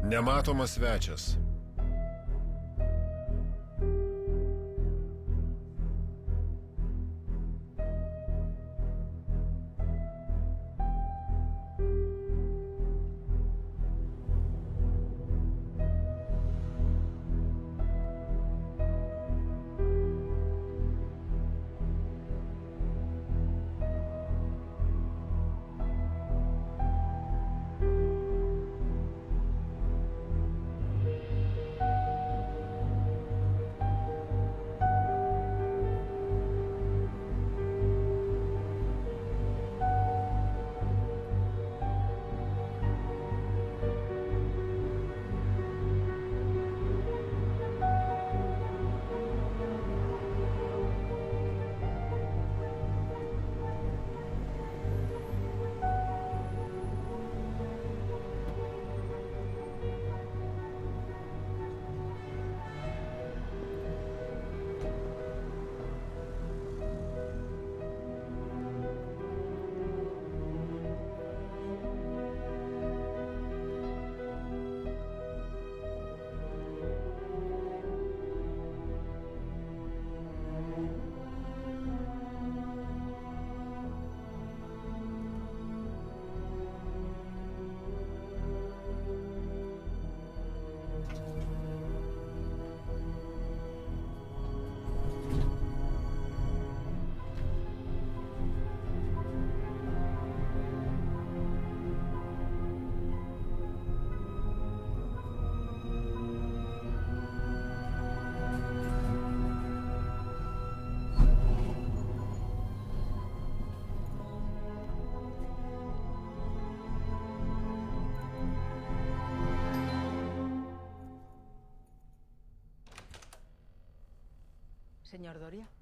Nematomas svečias.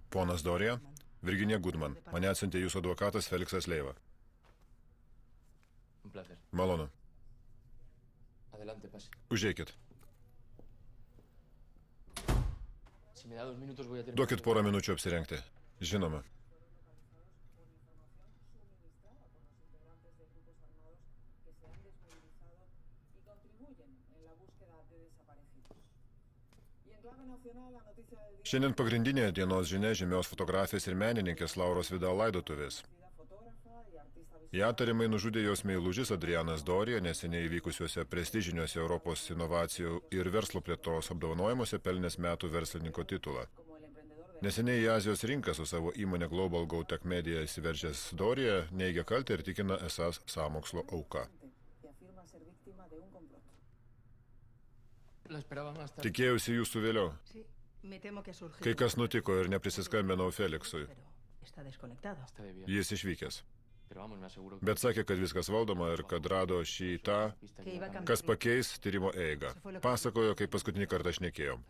Ponas Dorija, Virginija Goodman. Mane atsiuntė jūsų advokatas Feliksas Leiva. Malonu. Užeikit. Duokit porą minučių apsirengti. Žinoma. Šiandien pagrindinė dienos žinia žymios fotografės ir menininkės Lauros Vidal laidotuvės. Ją tariamai nužudė jos meilužis Adrianas Dorija, neseniai įvykusiuose prestižiniuose Europos inovacijų ir verslo plėtros apdovanojimuose pelnęs metų verslininko titulą. Neseniai į Azijos rinką su savo įmonė Global Go Tech Media įsiveržęs Dorija neigia kaltę ir tikina esąs sąmokslo auka. Tikėjausi jūsų vėliau. Kai kas nutiko ir neprisiskambinau Feliksui. Jis išvykęs. Bet sakė, kad viskas valdoma ir kad rado šį tą, kas pakeis tyrimo eigą. Pasakojo, kai paskutinį kartą šnekėjom.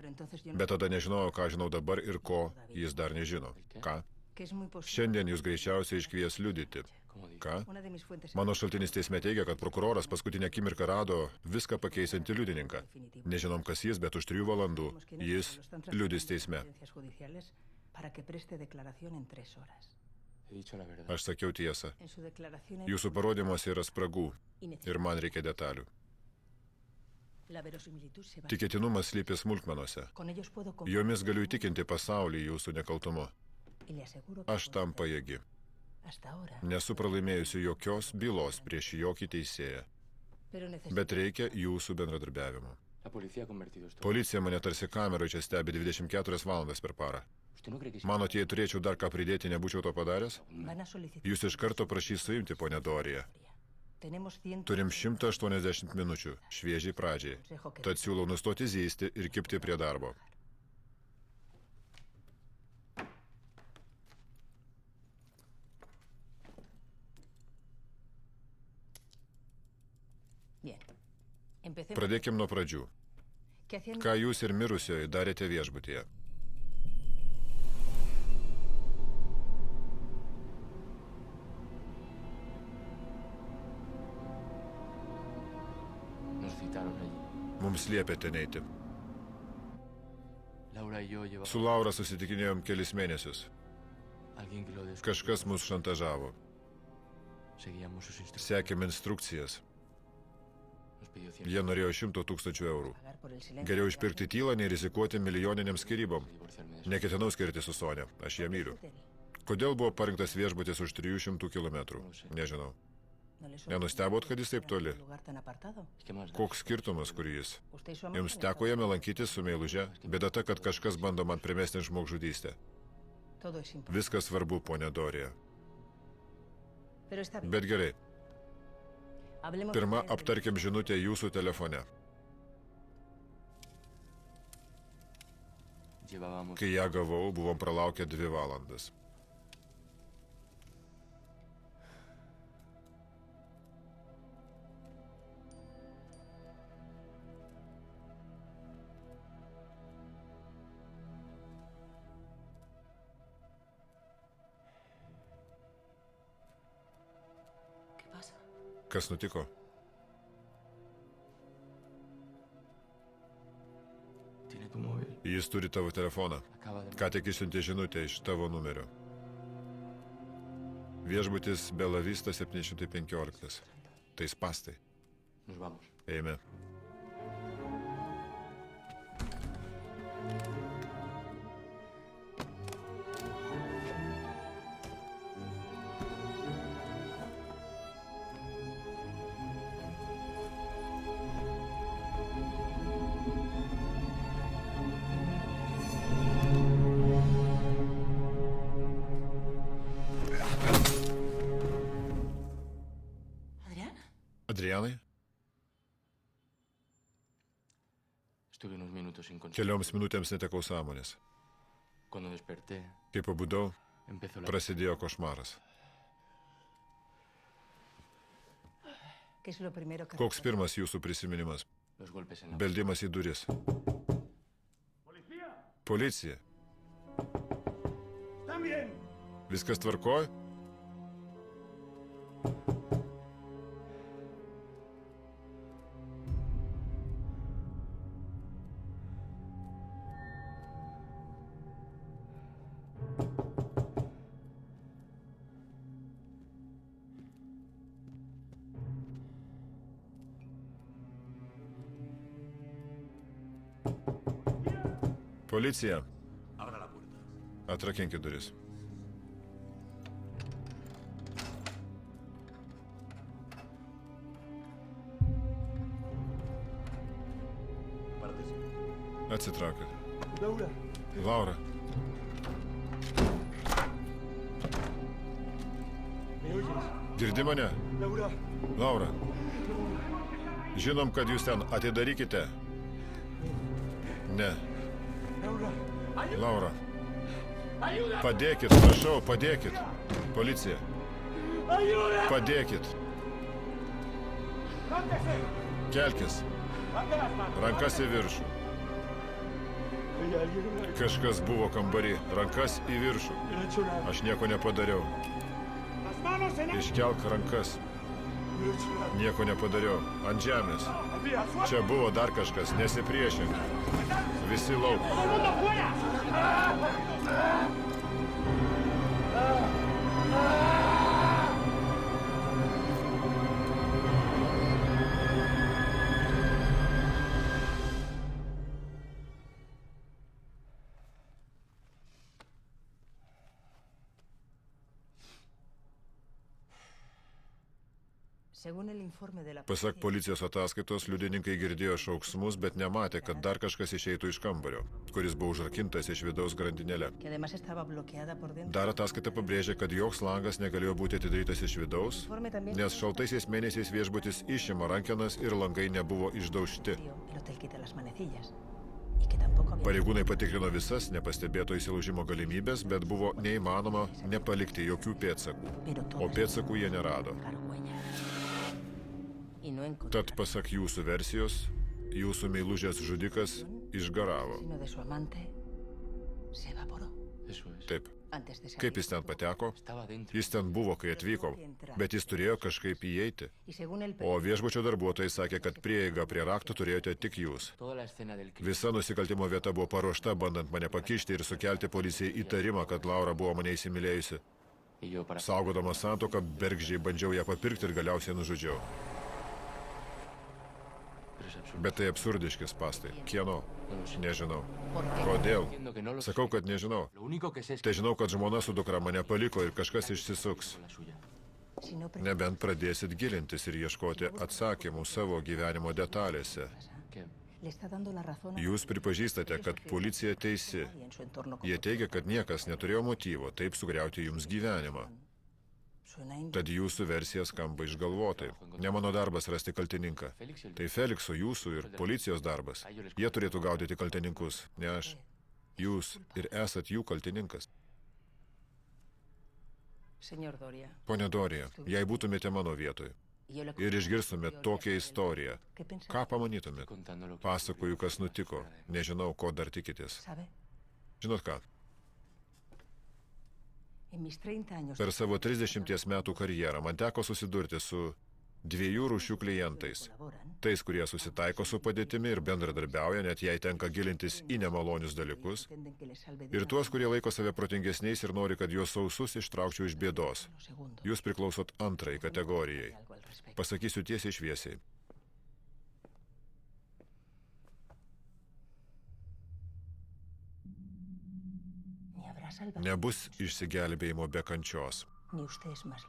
Bet tada nežinojau, ką žinau dabar ir ko jis dar nežino. Ką? Šiandien jūs greičiausiai iškvies liudyti. Ką? Mano šaltinis teisme teigia, kad prokuroras paskutinę akimirką rado viską pakeisiantį liudininką. Nežinom, kas jis, bet už 3 valandų jis liudys teisme. Aš sakiau tiesą. Jūsų parodymuose yra spragų ir man reikia detalių. Tikėtinumas slypi smulkmenose. Jomis galiu įtikinti pasaulį jūsų nekaltumu. Aš tam pajėgi. Nesu pralaimėjusi jokios bylos prieš jokį teisėją. Bet reikia jūsų bendradarbiavimo. Policija mane tarsi kameroj čia stebi 24 valandas per parą. Manot, jei turėčiau dar ką pridėti, nebūčiau to padaręs? Jūs iš karto prašys suimti, ponė Dorija. Turim 180 minučių, šviežiai pradžiai. Tad siūlau nustoti zyzti ir kibti prie darbo. Pradėkim nuo pradžių. Ką jūs ir mirusioji darėte viešbutyje? Mums liepėte neiti. Su Laura susitikinėjom kelis mėnesius. Kažkas mus šantažavo. Sekėm instrukcijas. Jie norėjo 100 000 eurų. Geriau išpirkti tylą, nei rizikuoti milijoniniam skyrybom. Neketinau skirti su Sonia, aš ją myliu. Kodėl buvo parinktas viešbutis už 300 kilometrų? Nežinau. Nenustebot, kad jis taip toli? Koks skirtumas, kur jis? Jums teko jame lankytis su meiluže, bėda ta, kad kažkas bando man primesti žmogžudystę. Viskas svarbu, ponia Dorija. Bet gerai. Pirma, aptarkim žinutę jūsų telefone. Kai ją gavau, buvom pralaukę 2 valandas. Kas nutiko? Jis turi tavo telefoną. Ką tik išsiuntė žinutę iš tavo numerio. Viešbutis Bela Vista 715. Tai spastai. Eime. Adrianai? Kelioms minutėms netekau sąmonės. Kai pabudau, prasidėjo košmaras. Koks pirmas jūsų prisiminimas? Beldimas į duris. Policija. Viskas tvarkoj? Policija. Atrakinkit duris. Atsitraukit. Laura. Girdi mane? Laura. Žinom, kad jūs ten. Atidarykite. Ne. Laura. Padėkit, prašau, padėkit. Policija. Padėkit. Kelkis. Rankas į viršų. Kažkas buvo kambarį. Rankas į viršų. Aš nieko nepadariau. Iškelk rankas. Nieko nepadariau. Ant žemės. Čia buvo dar kažkas. Nesipriešink. Visi lauk. Pasak policijos ataskaitos, liudininkai girdėjo šauksmus, bet nematė, kad dar kažkas išeitų iš kambario, kuris buvo užrakintas iš vidaus grandinėle. Dar ataskaita pabrėžė, kad joks langas negalėjo būti atidarytas iš vidaus, nes šaltaisiais mėnesiais viešbutis išima rankenas ir langai nebuvo išdaužti. Pareigūnai patikrino visas nepastebėto įsilaužimo galimybės, bet buvo neįmanoma nepalikti jokių pėdsakų, o pėdsakų jie nerado. Tad, pasak jūsų versijos, jūsų meilužės žudikas išgaravo. Taip. Kaip jis ten pateko? Jis ten buvo, kai atvyko, bet jis turėjo kažkaip įeiti. O viešbučio darbuotojai sakė, kad prieigą prie raktų turėjote tik jūs. Visa nusikaltimo vieta buvo paruošta, bandant mane pakišti ir sukelti policijai įtarimą, kad Laura buvo mane įsimylėjusi. Saugodama santuoką, bergždžiai bandžiau ją papirkti ir galiausiai nužudžiau. Bet tai absurdiški spąstai. Kieno? Nežinau. Kodėl? Sakau, kad nežinau. Tai žinau, kad žmona su dukra mane paliko ir kažkas išsisuks. Nebent pradėsit gilintis ir ieškoti atsakymų savo gyvenimo detalėse. Jūs pripažįstate, kad policija teisi. Jie teigia, kad niekas neturėjo motyvo taip sugriauti jums gyvenimą. Tad jūsų versija skamba išgalvotai. Ne mano darbas rasti kaltininką. Tai Felikso, jūsų ir policijos darbas. Jie turėtų gaudyti kaltininkus, ne aš. Jūs ir esat jų kaltininkas. Pone Dorija, jei būtumėte mano vietoj ir išgirstumėt tokią istoriją, ką pamanytumėt? Pasakoju, kas nutiko. Nežinau, ko dar tikitės. Žinot ką? Per savo 30 metų karjerą man teko susidurti su dviejų rūšių klientais. Tais, kurie susitaiko su padėtimi ir bendradarbiauja, net jei tenka gilintis į nemalonius dalykus. Ir tuos, kurie laiko save protingesniais ir nori, kad juos sausus ištraukčiau iš bėdos. Jūs priklausot antrai kategorijai. Pasakysiu tiesiai šviesiai. Nebus išsigelbėjimo be kančios.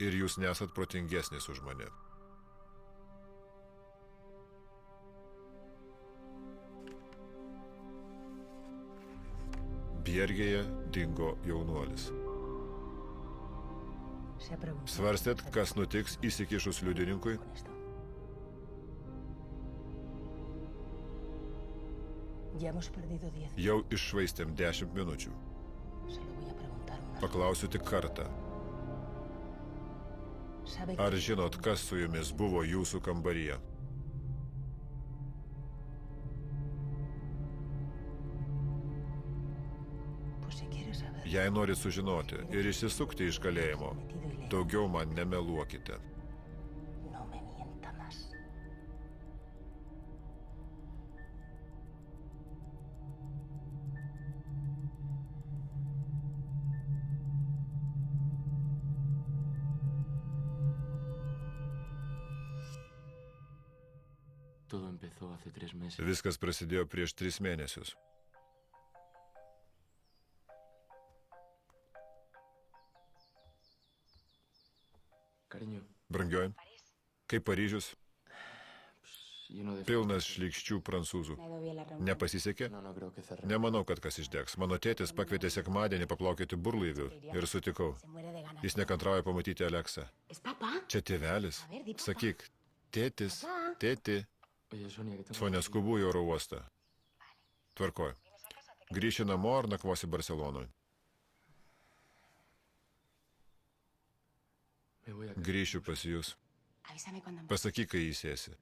Ir jūs nesat protingesnis už mane. Bjergėje dingo jaunuolis. Svarstėt, kas nutiks įsikišus liudininkui? Jau iššvaistėm 10 minučių. Paklausiu tik kartą. Ar žinot, kas su jumis buvo jūsų kambaryje? Jei norit sužinoti ir išsisukti iš kalėjimo, daugiau man nemeluokite. Viskas prasidėjo prieš 3 mėnesius. Brangioji, kaip Paryžius, pilnas šlykščių prancūzų. Nepasisekė? Nemanau, kad kas išdegs. Mano tėtis pakvietė sekmadienį paplaukioti burlaiviu ir sutikau. Jis nekantrauja pamatyti Aleksą. Čia tėvelis? Sakyk, tėtis, tėti. Sonia skubu į oro uostą. Tvarkoj. Grįši namo ar nakvosi Barcelonoje? Grįšiu pas jūs. Pasakyk, kai įsėsi.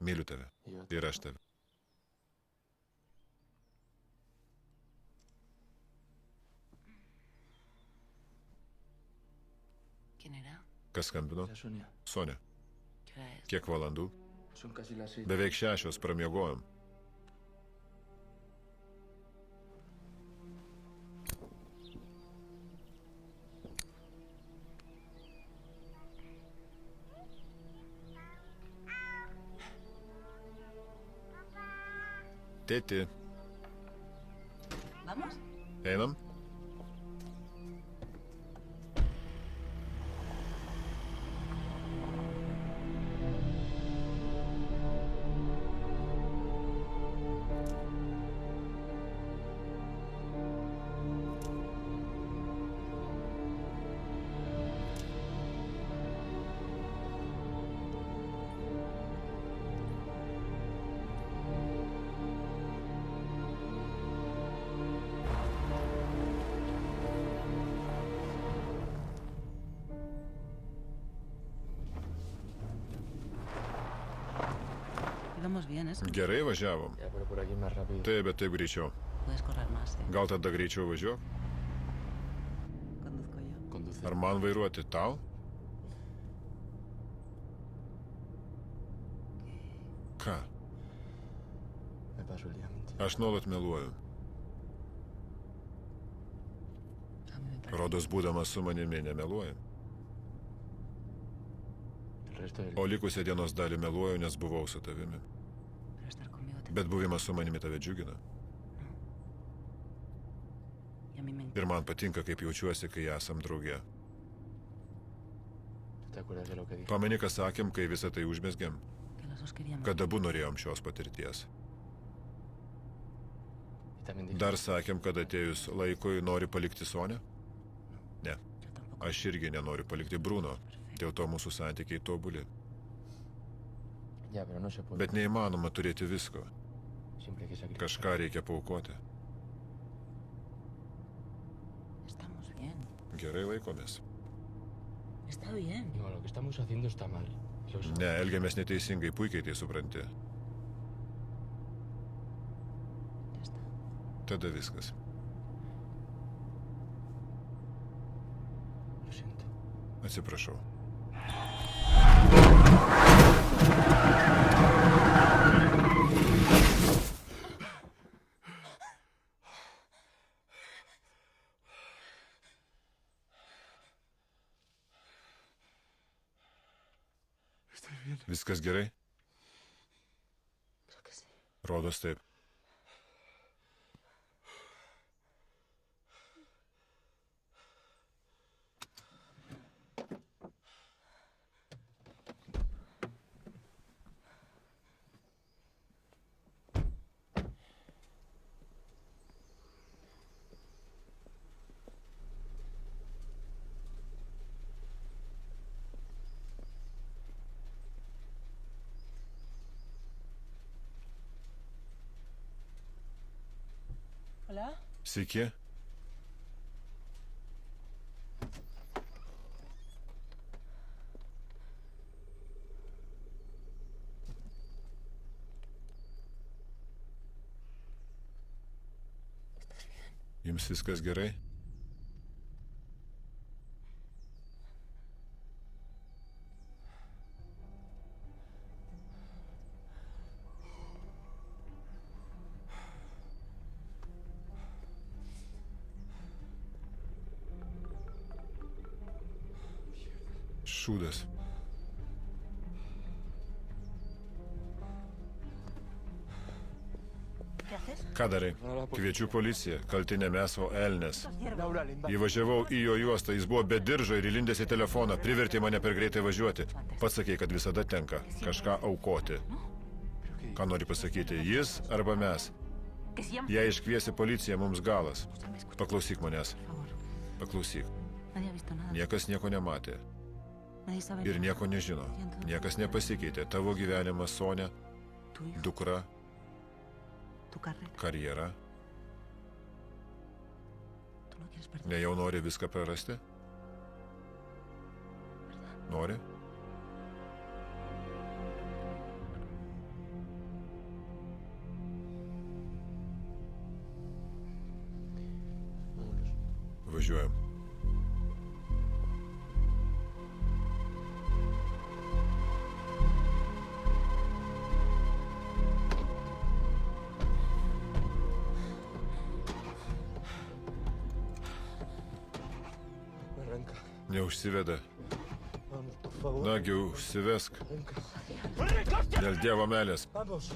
Myliu tave. Ir aš tave. Kas skambino? Sonia. Kiek valandų? Beveik 6, pramiegojom. Tėti. Einam? Gerai važiavom. Taip, bet taip greičiau. Gal tada greičiau važiuok? Ar man vairuoti tau? Ką? Aš nuolat meluoju. Rodos, būdamas su manimi, nemeluoju. O likusią dienos dalį meluoju, nes buvau su tavimi. Bet buvimas su manimi tave džiugina. Ir man patinka, kaip jaučiuosi, kai esam drauge. Pameni, ką sakėm, kai visą tai užmesgėm? Kad abu norėjom šios patirties. Dar sakėm, kad atėjus laikui nori palikti Sonę? Ne. Aš irgi nenoriu palikti Bruno. Dėl to mūsų santykiai tobuli. Bet neįmanoma turėti visko. Kažką reikia paaukoti. Gerai laikomės. Ne, elgiamės neteisingai, puikiai tai supranti. Tada viskas. Atsiprašau. Viskas gerai? Rodos taip. Sveiki. Jums viskas gerai? Šūdas. Ką darai? Kviečiu policiją. Kalti ne mes, o elnias. Įvažiavau į jo juostą, jis buvo be diržo ir įlindęs į telefoną. Privertė mane per greitai važiuoti. Pats sakei, kad visada tenka kažką aukoti. Ką nori pasakyti, jis arba mes? Jei iškviesi policiją, mums galas. Paklausyk manęs. Paklausyk. Niekas nieko nematė. Ir nieko nežino. Niekas nepasikeitė. Tavo gyvenimas, Sonia, dukra, karjera. Nejau nori viską prarasti? Nori? Važiuojam. Neužsiveda. Nagi, užsivesk. Dėl Dievo meilės.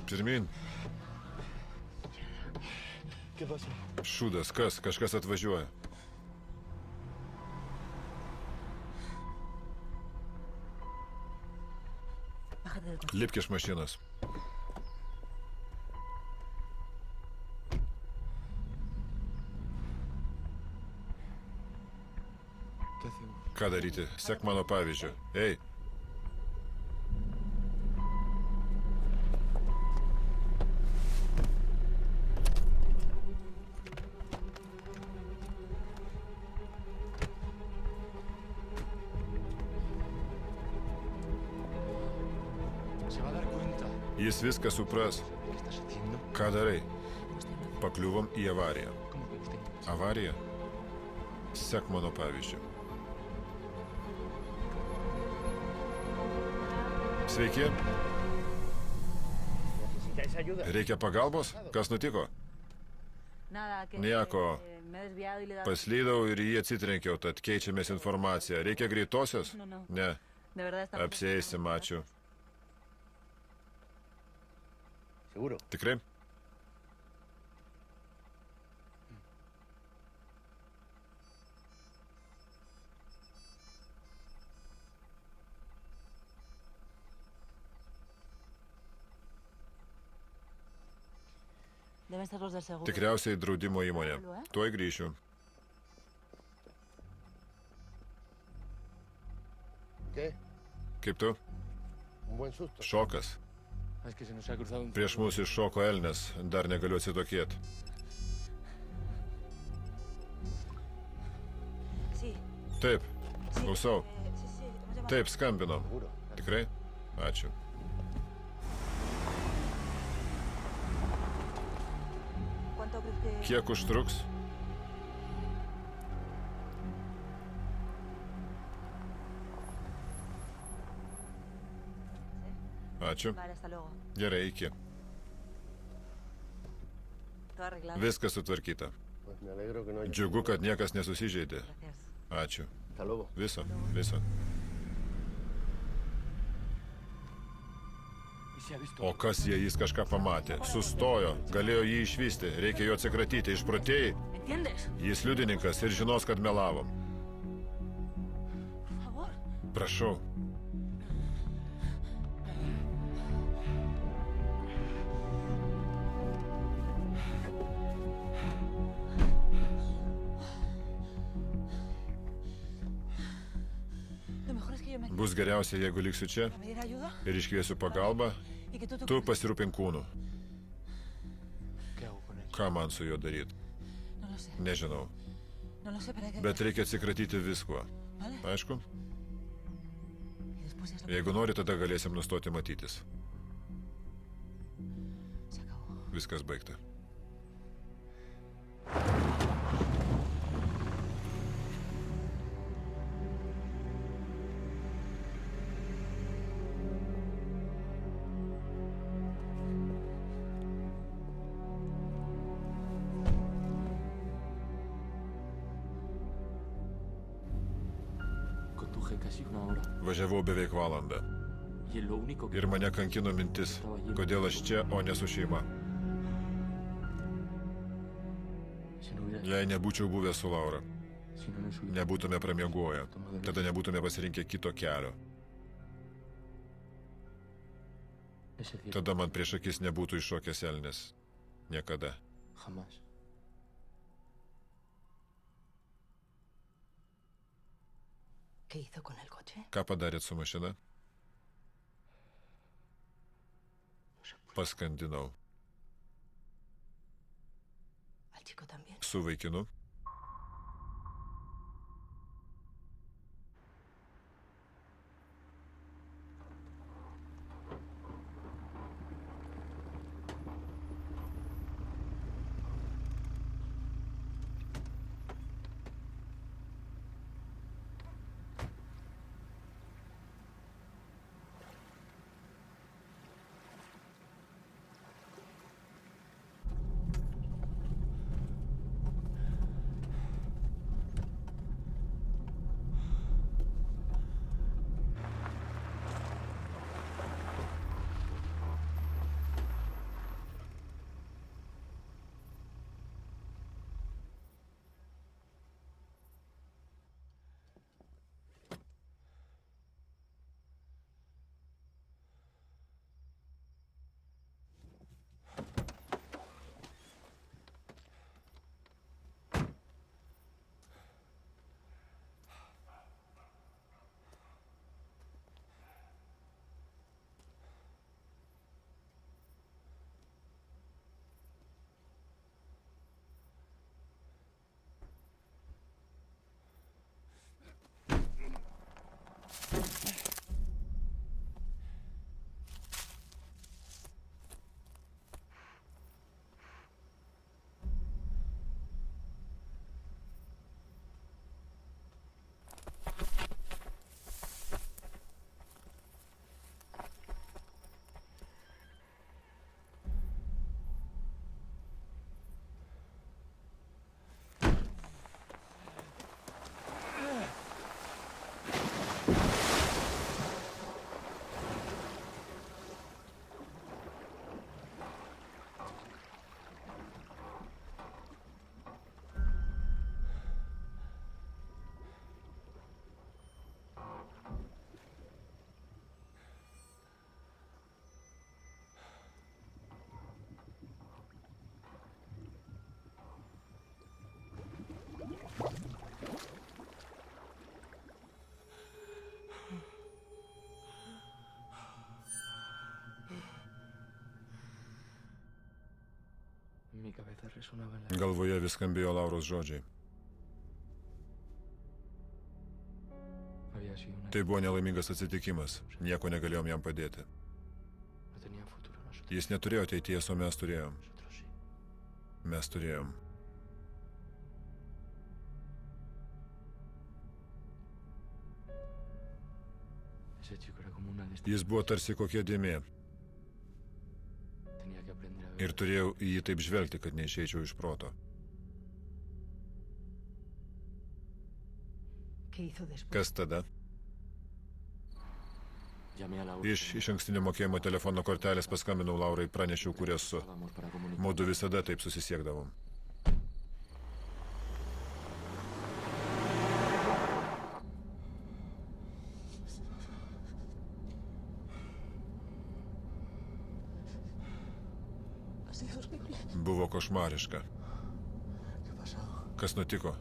Pirmin. Šūdas, kas? Kažkas atvažiuoja. Lipk iš mašinos. Ką daryti? Sek mano pavyzdžio. Ei. Jis viską supras. Ką darai? Pakliuvom į avariją. Avarija? Sek mano pavyzdžio. Sveiki. Reikia pagalbos? Kas nutiko? Nieko. Paslydau ir jį atsitrenkiau, tad keičiamės informaciją. Reikia greitosios? Ne. Apsieisim, ačiū. Tikrai? Tikriausiai draudimo įmonė. Tuoj grįšiu. Kaip tu? Šokas. Prieš mūsų iššoko elnias, dar negaliu atsitokėti. Taip, klausau. Taip, skambinom. Tikrai? Ačiū. Kiek užtruks? Ačiū. Gerai, iki. Viskas sutvarkyta. Džiugu, kad niekas nesusižeidė. Ačiū. Viso. O kas jis kažką pamatė? Sustojo, galėjo jį išvysti, reikia jo atsikratyti, išprotėjai. Jis liudininkas ir žinos, kad melavom. Prašau. Bus geriausia, jeigu liksiu čia ir iškviesiu pagalbą, tu pasirūpink kūnu. Ką man su juo daryti? Nežinau. Bet reikia atsikratyti viskuo. Aišku? Jeigu nori, tada galėsim nustoti matytis. Viskas baigta. Važiavau beveik valandą. Ir mane kankino mintis, kodėl aš čia, o ne su šeima. Jei nebūčiau buvęs su Laura, nebūtume pramiegoję, tada nebūtume pasirinkę kito kelio. Tada man prieš akis nebūtų iššokęs elnias. Niekada. Ką padarėt su mašina? Paskandinau. Su vaikinu? Galvoje vis skambėjo Lauros žodžiai. Tai buvo nelaimingas atsitikimas. Nieko negalėjom jam padėti. Jis neturėjo ateities, o mes turėjom. Mes turėjom. Jis buvo tarsi kokia dėmė. Ir turėjau į jį taip žvelgti, kad neišeičiau iš proto. Kas tada? Iš ankstinio mokėjimo telefono kortelės paskambinau Laurai, pranešiau, kur esu. Mudu visada taip susisiekdavom. Buvo košmariška. Kas nutiko?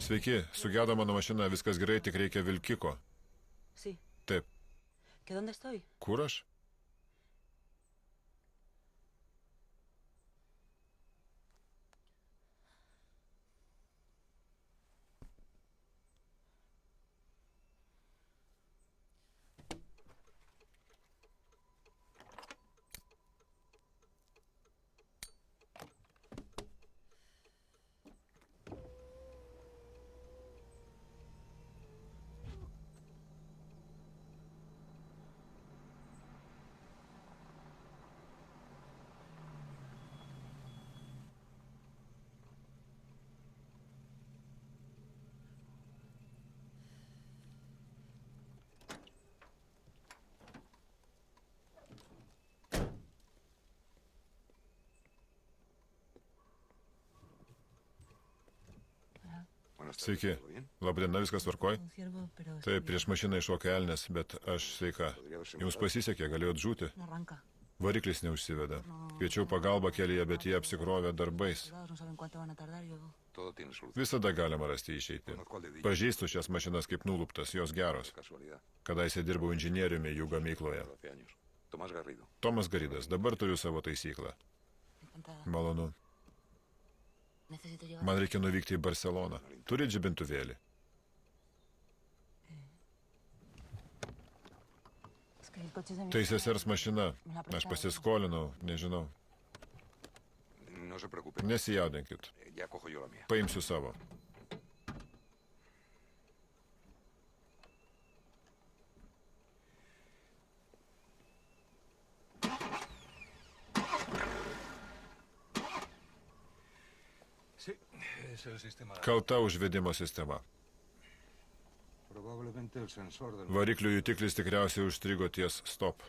Sveiki, sugedo mano mašina, viskas gerai, tik reikia vilkiko. Taip. Kur aš? Sveiki. Labdiena, viskas tvarkoj? Taip, prieš mašiną iššokė elnias, bet aš sveika. Jums pasisekė, galėjot žūti. Variklis neužsiveda. Kviečiau pagalbą kelyje, bet jie apsikrovė darbais. Visada galima rasti išeitį. Pažįstu šias mašinas kaip nuluptas, jos geros. Kadaise dirbau inžinieriumi jų gamykloje. Tomas Garidas, dabar turiu savo taisyklą. Malonu. Man reikia nuvykti į Barceloną. Turit žibintuvėlį? Tai sesers mašina. Aš pasiskolinau, nežinau. Nesijaudinkit. Paimsiu savo. Kalta užvedimo sistema. Variklių jutiklis tikriausiai užstrigo ties stop.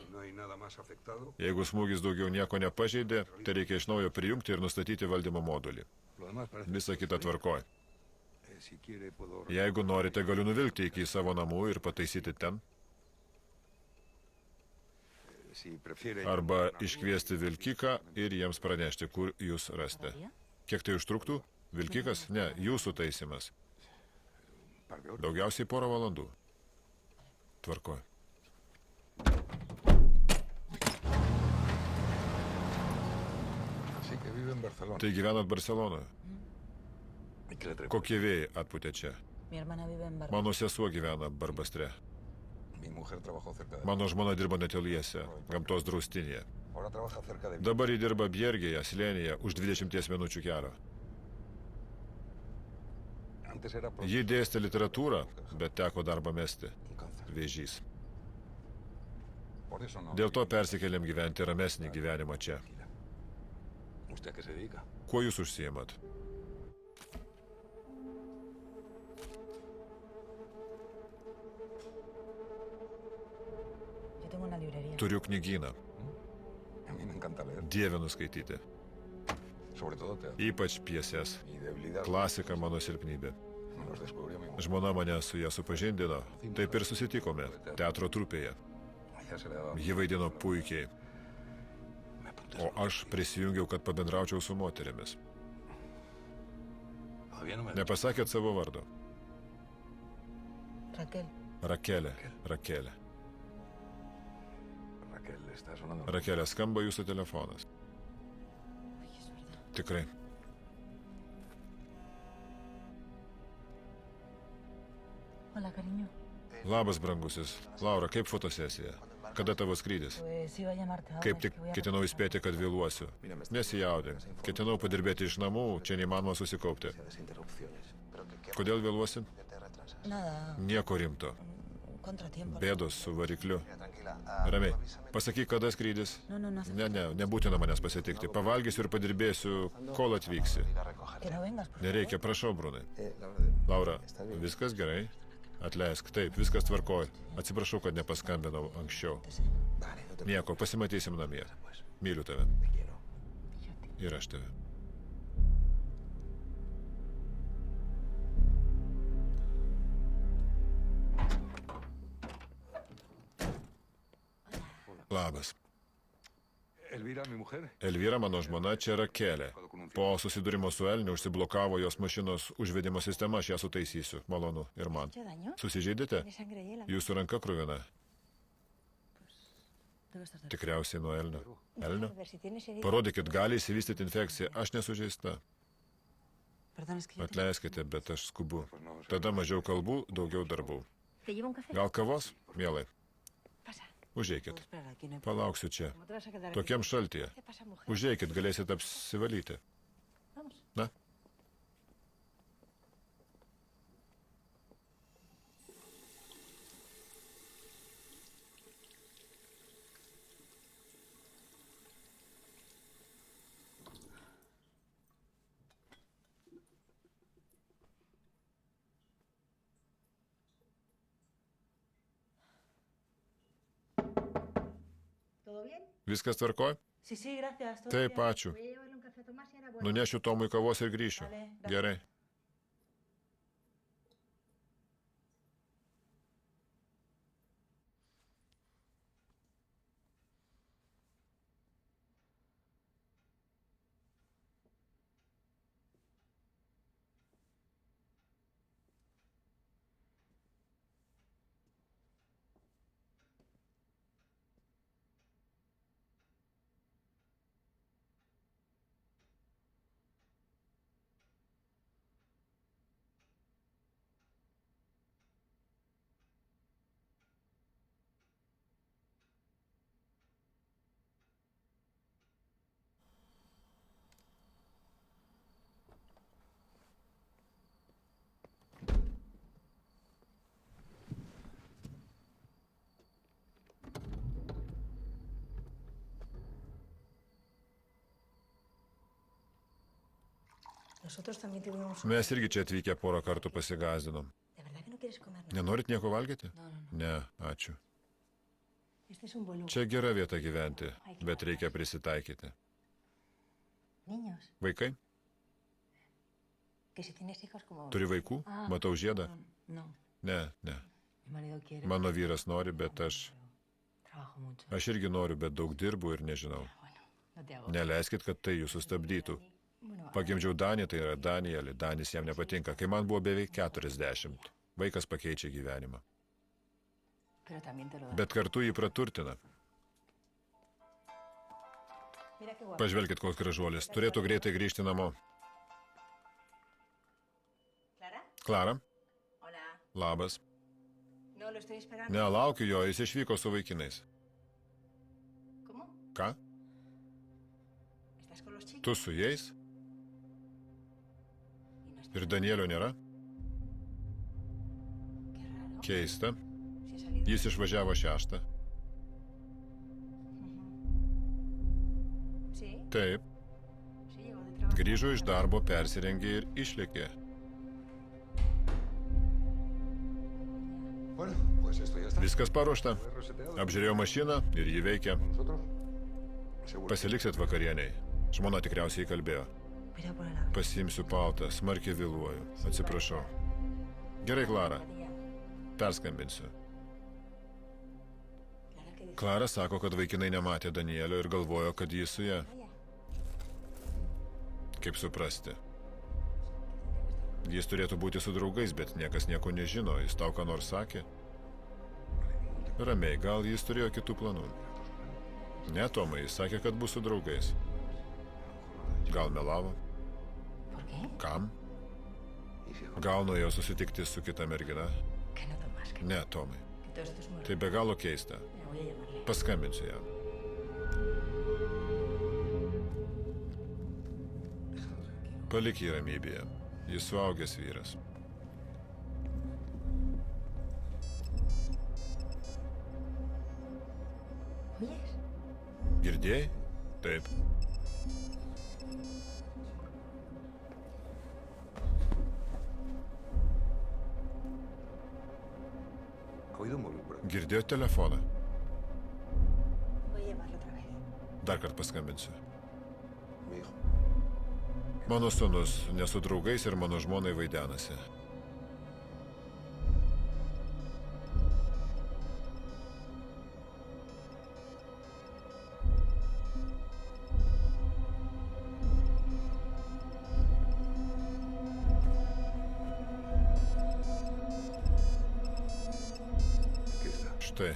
Jeigu smūgis daugiau nieko nepažeidė, tai reikia iš naujo prijungti ir nustatyti valdymo modulį. Visa kita tvarkoj. Jeigu norite, galiu nuvilkti iki savo namų ir pataisyti ten. Arba iškviesti vilkiką ir jiems pranešti, kur jūs rasite. Kiek tai užtruktų? Vilkikas? Ne, jūsų taisimas. Daugiausiai 1 valandų. Tvarkoj. Tai gyvenat Barcelonoje. Kokie vėjai atpūtė čia? Mano sesuo gyvena Barbastre. Mano žmona dirba netoliese, gamtos draustinėje. Dabar ji dirba Bjergėje, slėnyje, už 20 minučių kelio. Ji dėstė literatūrą, bet teko darbą mesti. Vėžys. Dėl to persikėlėm gyventi ramesnį gyvenimą čia. Kuo jūs užsiimat? Turiu knygyną. Dievinu skaityti. Ypač pjeses. Klasika mano silpnybė. Žmona mane su ją supažindino. Taip ir susitikome. Teatro trupėje. Ji vaidino puikiai. O aš prisijungiau, kad pabendraučiau su moterimis. Nepasakėt savo vardo? Rakelė. Rakelė. Rakelė, skamba jūsų telefonas. Tikrai. Hola, cariño. Labas, brangusis. Laura, kaip fotosesija? Kada tavo skrydis? Kaip tik ketinau įspėti, kad vėluosiu. Nesijaudink. Ketinau padirbėti iš namų, čia neįmanoma susikaupti. Kodėl vėluosi? Nieko rimto. Bėdos su varikliu. Ramiai. Pasakyk, kada skrydis? Nebūtina manęs pasitikti. Pavalgysiu ir padirbėsiu, kol atvyksi. Nereikia, prašau, Brunai. Laura, viskas gerai? Atleisk, taip, viskas tvarkoj. Atsiprašau, kad nepaskambinau anksčiau. Nieko, pasimatysim namie. Myliu tave. Ir aš tave. Labas. Elvyra, mano žmona, čia Rakelė. Po susidūrimo su Elniu užsiblokavo jos mašinos užvedimo sistema, aš ją sutaisysiu. Malonu ir man. Susižeidėte? Jūsų ranka kruvina. Tikriausiai nuo Elnio. Elnio? Parodykit, gali įsivystyti infekcija. Aš nesužeista. Atleiskite, bet aš skubu. Tada mažiau kalbų, daugiau darbų. Gal kavos? Mielai. Užeikit. Palauksiu čia. Tokiam šaltyje. Užeikit, galėsit apsivalyti. Na? Viskas tvarkoj? Taip, ačiū. Nunešiu Tomui kavos ir grįšiu. Gerai. Mes irgi čia atvykę porą kartų pasigąsdinom. Nenorit nieko valgyti? Ne, ačiū. Čia gera vieta gyventi, bet reikia prisitaikyti. Vaikai? Turi vaikų? Matau žiedą? Ne. Mano vyras nori, bet aš irgi noriu, bet daug dirbu ir nežinau. Neleiskit, kad tai jūs sustabdytų. Pagimdžiau Danį, tai yra Danielį. Danis jam nepatinka. Kai man buvo beveik 40. Vaikas pakeičia gyvenimą. Bet kartu jį praturtina. Pažvelkit, koks gražuolis. Turėtų greitai grįžti namo. Klara? Labas. Nelaukiu jo, jis išvyko su vaikinais. Ką? Tu su jais? Ir Danielio nėra? Keista. Jis išvažiavo 6. Taip. Grįžo iš darbo, persirengė ir išlėkė. Viskas paruošta. Apžiūrėjau mašiną ir jį veikia. Pasiliksit vakarieniai. Žmona tikriausiai kalbėjo. Pasiimsiu paltą, smarkiai vėluoju. Atsiprašau. Gerai, Klara. Perskambinsiu. Klara sako, kad vaikinai nematė Danielio ir galvojo, kad jis su ja. Kaip suprasti? Jis turėtų būti su draugais, bet niekas nieko nežino. Jis tau ką nors sakė? Ramiai, gal jis turėjo kitų planų. Ne, Tomai, jis sakė, kad bus su draugais. Gal melavo? ¿Por qué? Kam? Gal nuėjo susitikti su kita mergina? Que no, Tomás. Que Ne, Tomai. todo esto es muy Tai be galo keista. Me voy a llamarle. Paskambinsiu jam. Palik jį ramybėje. Jis suaugęs vyras. ¿Oyes? Girdėjai? Taip. Girdėjot telefoną? Voy a llamarle otra vez. Dar kart paskambinsiu. Mano sūnus nesu draugais ir mano žmonai vaidenasi. Štai.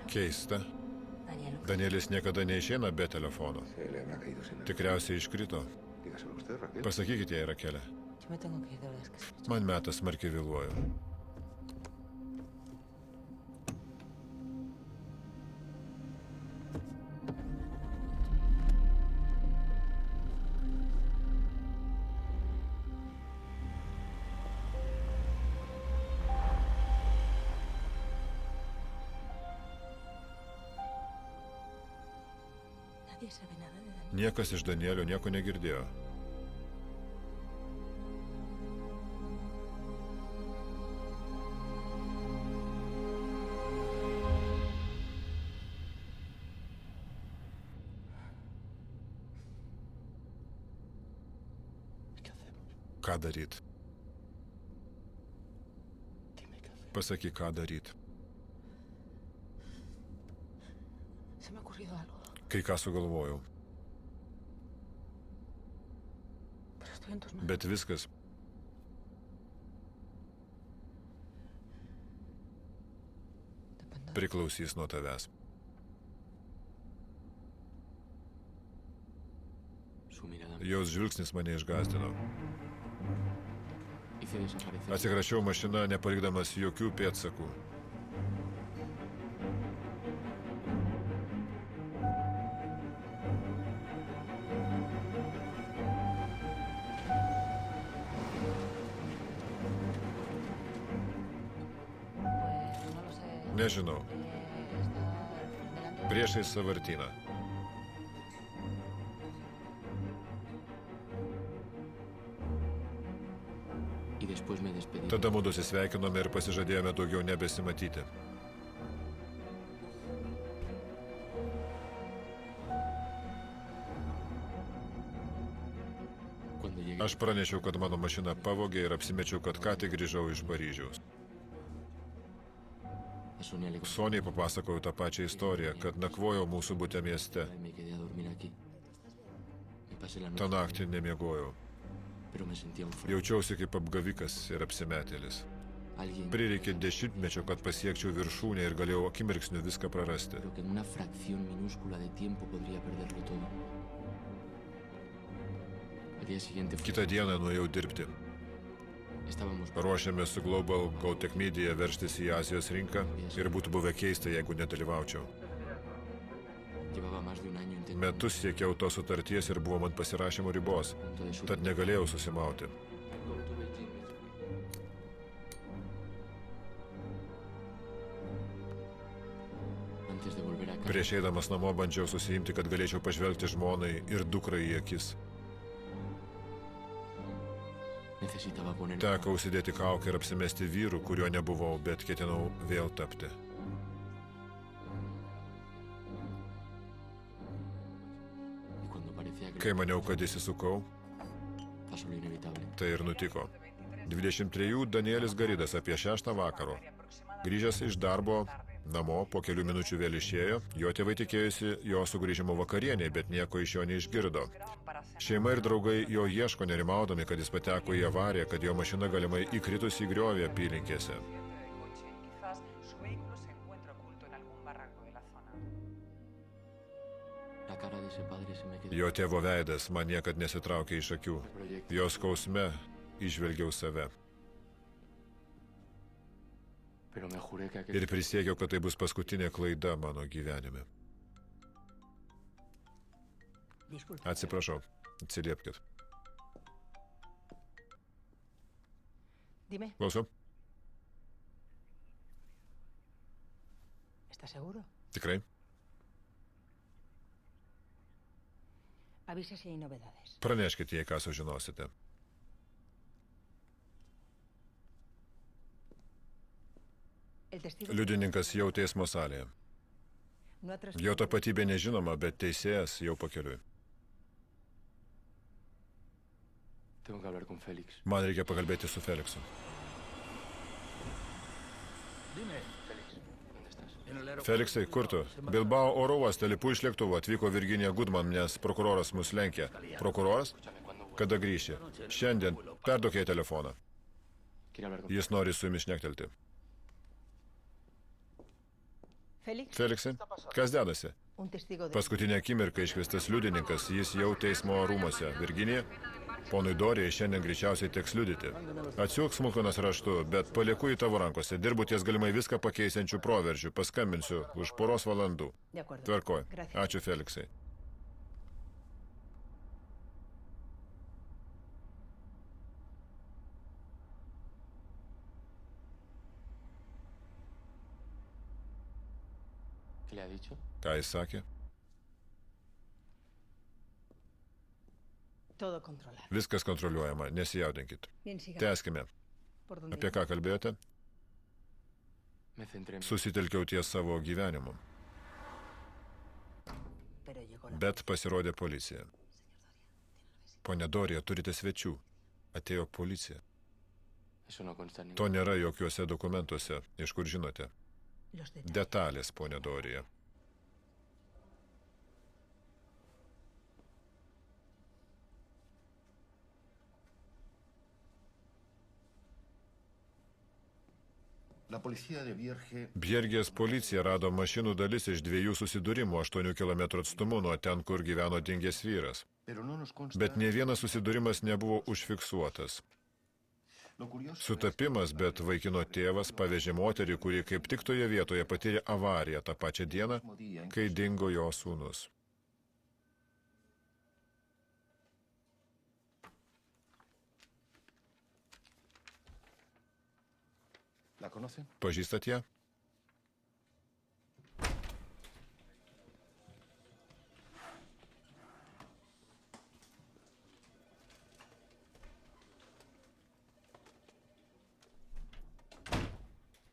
Keista. Daniel, Danielis niekada neišeina be telefono. Tikriausiai iškrito. Pasakykite jai, Rakelė. yo me tengo que ir de verdad. Es que Man metas smarkiai vėluoju. nadie sabe nada de Daniel. Niekas iš Danielio nieko negirdėjo. Ką daryt? Pasakyk, ką daryt. Se me ha ocurrido algo, Kai ką sugalvojau. pero estoy en tus manos. Bet viskas Dependo. priklausys nuo tavęs. Su mirada Jos žvilgsnis mane išgąsdino. hice desaparecer. Atsikračiau mašiną, nepalikdamas jokių pėdsakų. Pues no lo sé. Nežinau. Estar delante. Priešais sąvartyną. Y después me despedí. Tada mudu susveikinome ir pasižadėjome daugiau nebesimatyti. Cuando llegué, Aš pranešiau, kad mano mašina pavogė ir apsimečiau, kad ką tik grįžau iš Paryžiaus. a Sonia le conté Soniai papasakojau tą pačią istoriją, kad nakvojau mūsų bute mieste. y me quedé a dormir aquí. Me pasé la Ta noche, naktį nemiegojau. pero me sentía un frío. Jaučiausi kaip apgavikas ir apsimetėlis. Alguien, Prireikė 10 kad pasiekčiau viršūnę ir galėjau akimirksniu viską prarasti. pero que en una fracción minúscula de tiempo podría perderlo todo. Al día siguiente Kitą dieną nuėjau dirbti. estábamos Ruošiamės su Global GoTech Media veržtis į Azijos rinką ir būtų buvę keista, jeigu nedalyvaučiau. llevaba más de un año intentando Metus siekiau tos sutarties ir buvom ant pasirašymo ribos, a punto de su tad negalėjau susimauti. antes de volver a casa. Prieš eidamas namo bandžiau susiimti, kad galėčiau pažvelgti žmonai ir dukrai į akis. Necesitaba poner Teko užsidėti kaukę ir apsimesti vyru, kuriuo nebuvau, bet ketinau vėl tapti. y cuando parecía que Kai maniau, kad įsisukau, pasó lo inevitable. tai ir nutiko. 23 Danielis Garidas apie 6 vakaro. Grįžęs iš darbo namo, po kelių minučių vėl išėjo, jo tėvai tikėjosi jo sugrįžimo vakarienėje, bet nieko iš jo neišgirdo. Šeima ir draugai jo ieško nerimaudami, kad jis pateko į avariją, kad jo mašina galimai įkritusi į griovį apylinkėse. Quizás su vehículo se encuentre oculto en algún barranco de la zona. cara de ese padre se me quedó. Jo tėvo veidas man niekad nesitraukė iš akių. Jo skausme įžvelgiau save. Pero me juré que Ir prisiekiau, kad tai bus paskutinė klaida mano gyvenime. Atsiprašau, atsiliepkit. Dime, Klausau. ¿estás seguro? Tikrai? Avisa si hay novedades. Praneškite, jei ką sužinosite. El testigo Liudininkas jau teismo salėje. no ha Jo transcurrido. tapatybė nežinoma, bet teisėjas jau pakeliui. Tengo que hablar con Félix. Man reikia pakalbėti su Feliksu. ¿Dónde estás? Feliksai, kur tu? Bilbao oro uoste lipu iš lėktuvo, atvyko Virginija Goodman, nes prokuroras mus lenkia. Prokuroras? Kada grįši? Šiandien. Perduok jai telefoną. Quiero hablar con Jis nori su jumis šnektelti. Félix, Feliksai, kas dedasi? un testigo de... Paskutinę akimirką iškviestas liudininkas, jis jau teismo rūmose. Virginija? Ponui Dorijai šiandien greičiausiai teks liudyti. Atsiūk smulkmenas raštu, bet palieku į tavo rankose. Dirbu ties galimai viską pakeisiančių proveržių. Paskambinsiu už poros valandų. De acuerdo. Tvarkoj. Gracias. Ačiū, Feliksai. ¿Qué le ha dicho? Ką jis sakė? Todo controlado. Viskas kontroliuojama, nesijaudinkit. Bien, sigamos. Tęskime. ¿Por dónde Apie ką kalbėjote? Me centré en... Susitelkiau ties savo gyvenimu. Pero llegó la... Bet pasirodė policija. Pone Dorija, turite svečių. Atėjo policija. Eso no consta en ningún... To nėra jokiuose dokumentuose. Iš kur žinote? Los detalles. Detalės, ponė Dorija. La policía de Vierge Bjergės policija rado mašinų dalis iš 2 susidūrimų 8 km atstumu nuo ten, kur gyveno dingęs vyras. pero no nos consta. Bet ne vienas susidūrimas nebuvo užfiksuotas. Lo curioso Sutapimas, bet vaikino tėvas pavežė moterį, kuri kaip tik toje vietoje patyrė avariją tą pačią dieną, kai dingo jo sūnus. ¿La conocen? Pažįstat ją?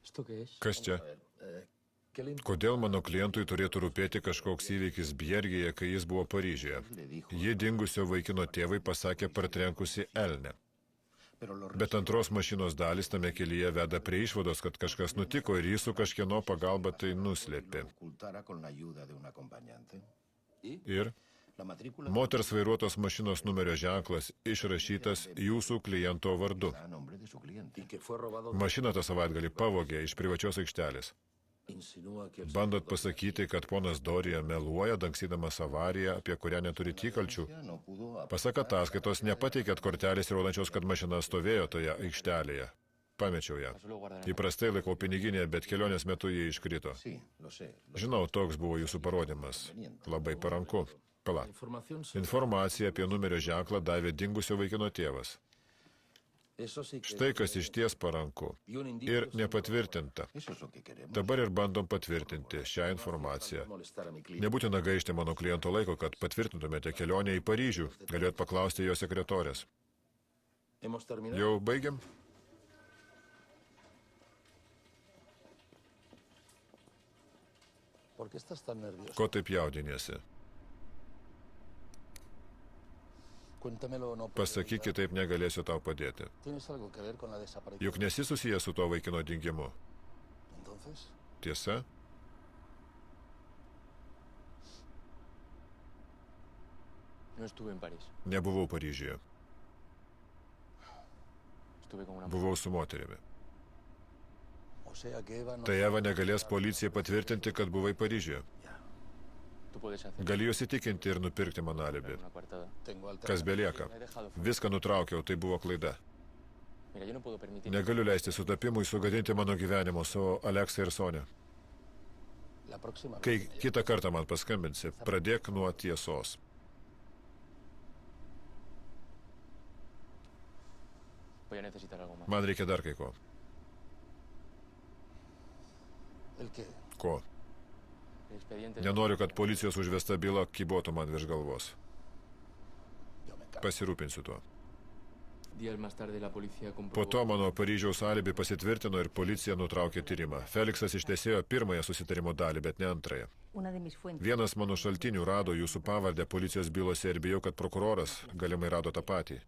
¿Esto qué es? Kas čia? ¿Qué le Kodėl mano klientui turėtų rūpėti kažkoks įvykis Bjergėje, kai jis buvo Paryžiuje? Ji dingusio vaikino tėvai pasakė partrenkusi elnę. Pero los Bet antros mašinos dalis tame kelyje veda prie išvados, kad kažkas nutiko ir jį su kažkieno pagalba tai nuslėpė. ocultara con la ayuda de un acompañante. Ir La matrícula moters vairuotos mašinos numerio ženklas išrašytas jūsų kliento vardu. a nombre de su cliente. Y que fue robado. Mašiną tą savaitgalį pavogė iš privačios aikštelės. Insinúa que el Bandot pasakyti, kad ponas Dorija meluoja, dangsydamas avariją, apie kurią neturi įkalčių. policía no pudo Pasak ataskaitos, nepateikėt kortelės įrodančios, kad mašina stovėjo toje aikštelėje. Pamečiau ją. Suelo guardar en... Įprastai laikau piniginėje, bet kelionės metu jie iškrito. Sí, lo sé. Žinau, toks buvo jūsų parodymas. Labai paranku. Pala. Información Informaciją apie numerio ženklą davė dingusio vaikino tėvas. Eso sí que Štai kas išties paranku. Ir nepatvirtinta. eso es lo que queremos. Dabar ir bandom patvirtinti šią informaciją. Molestar a mi cliente. Nebūtina gaišti mano kliento laiko, kad patvirtintumėte kelionę į Paryžių. Galėjot paklausti jo sekretorės. Hemos terminado. Jau baigiam? ¿Por qué estás tan nervioso? Ko taip jaudiniesi? Cuéntamelo o no. Pasakyk, kitaip negalėsiu tau padėti. ¿Tienes algo que ver con la desaparición? Juk nesi susijęs su tuo vaikino dingimu. Entonces, Tiesa? No estuve en París. Nebuvau Paryžiuje. Estuve con una... Buvau su moterimi. o sea que Eva no. Tai Eva negalės policijai patvirtinti, kad buvai Paryžiuje. Tu Gali juos įtikinti ir nupirkti man alibi. Tengo Kas belieka? Viską nutraukiau, tai buvo klaida. Negaliu leisti sutapimui sugadinti mano gyvenimo savo Aleksą ir Sonę. La próxima Kai vez que kitą kartą man paskambinsi, pradėk nuo tiesos. Man reikia dar kai ko. el que Ko? Nenoriu, kad policijos užvesta byla kybotų man virš galvos. yo me encargo. Pasirūpinsiu tuo. Días más tarde la policía Po comprobó to mano Paryžiaus alibi pasitvirtino ir policija nutraukė tyrimą. Feliksas ištesėjo pirmąją susitarimo dalį, bet ne antrąją. Una de mis fuentes. Vienas mano šaltinių rado jūsų pavardę policijos bylose ir bijau, kad prokuroras galimai rado tą patį.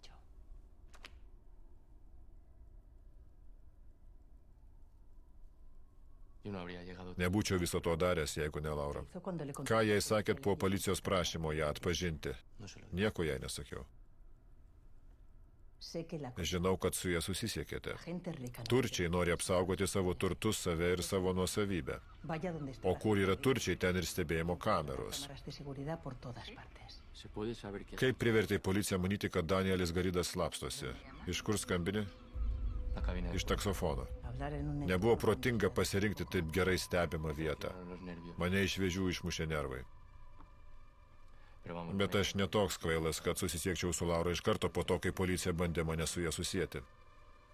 yo no habría llegado. Nebūčiau viso to daręs, jeigu ne Laura. Hizo cuando le conté Ką jai sakėt po policijos prašymo ją atpažinti? No se lo Nieko jai nesakiau. sé que la Žinau, kad su ja susisiekėte. gente rica no Turčiai nori apsaugoti savo turtus, save ir savo nuosavybę. vaya donde esté. O kur yra turčiai, ten ir stebėjimo kameros. Cámaras de seguridad por todas partes. Se puede saber que Kaip privertė policiją manyti, kad Danielis Garidas slapstosi? Iš kur skambini? la cabina de Iš taksofono. Hablar en un Nebuvo protinga pasirinkti taip gerai stebimą vietą. los nervios. Mane iš vėžių išmušė nervai. Pero vamos, Bet aš netoks kvailas, kad susisiekčiau su Laura iš karto po to, kai policija bandė mane su ja susijęti.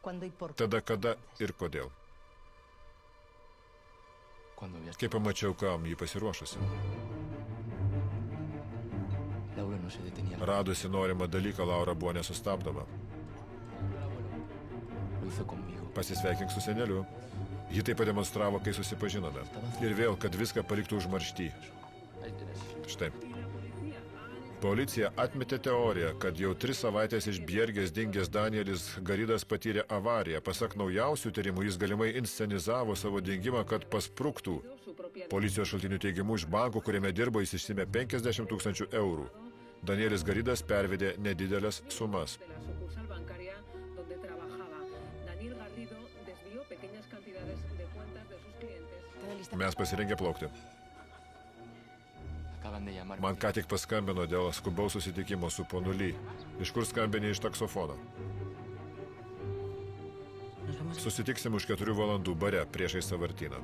¿Cuándo y por qué? Tada kada ir kodėl. cuando vi a Kai pamačiau, kam jį pasiruošusi. Laura no se detenía. Radusi norimą dalyką, Laura buvo nesustabdoma. Lo hizo conmigo. Pasisveikink su seneliu. Ji tai pademonstravo, kai susipažinome. Ir vėl, kad viską paliktų užmaršty. Štai. Policija atmetė teoriją, kad jau 3 savaitės iš Bjergės dingęs Danielis Garidas patyrė avariją. Pasak naujausių tyrimų, jis galimai inscenizavo savo dingimą, kad paspruktų. Policijos šaltinių teigimu, iš banko, kuriame dirbo, jis išsimė 50 000 eurų. Danielis Garidas pervedė nedidelės sumas. De la sucursal bancaria donde trabajaba. Daniel Garrido desvió pequeñas cantidades de cuentas de sus clientes. Mes pasirengę plaukti. Acaban de llamar. Man ką tik paskambino dėl skubaus susitikimo su ponu Ly. Iš kur skambini? Iš taksofono. Nos vamos a... Susitiksim už 4 valandų bare priešais sąvartyną.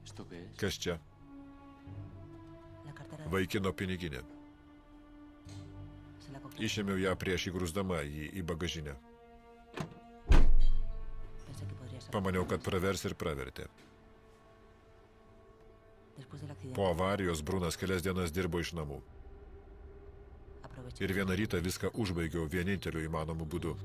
¿Esto qué es? Kas čia? La cartera de... Vaikino piniginė. Se la cogió. Išėmiau ją prieš įgrūsdama jį į bagažinę. Pensé que podría ser. Pamaniau, kad pravers ir pravertė. Después del accidente, Po avarijos Brunas kelias dienas dirbo iš namų. aproveché. Ir vieną rytą viską užbaigiau vieninteliu įmanomu būdu.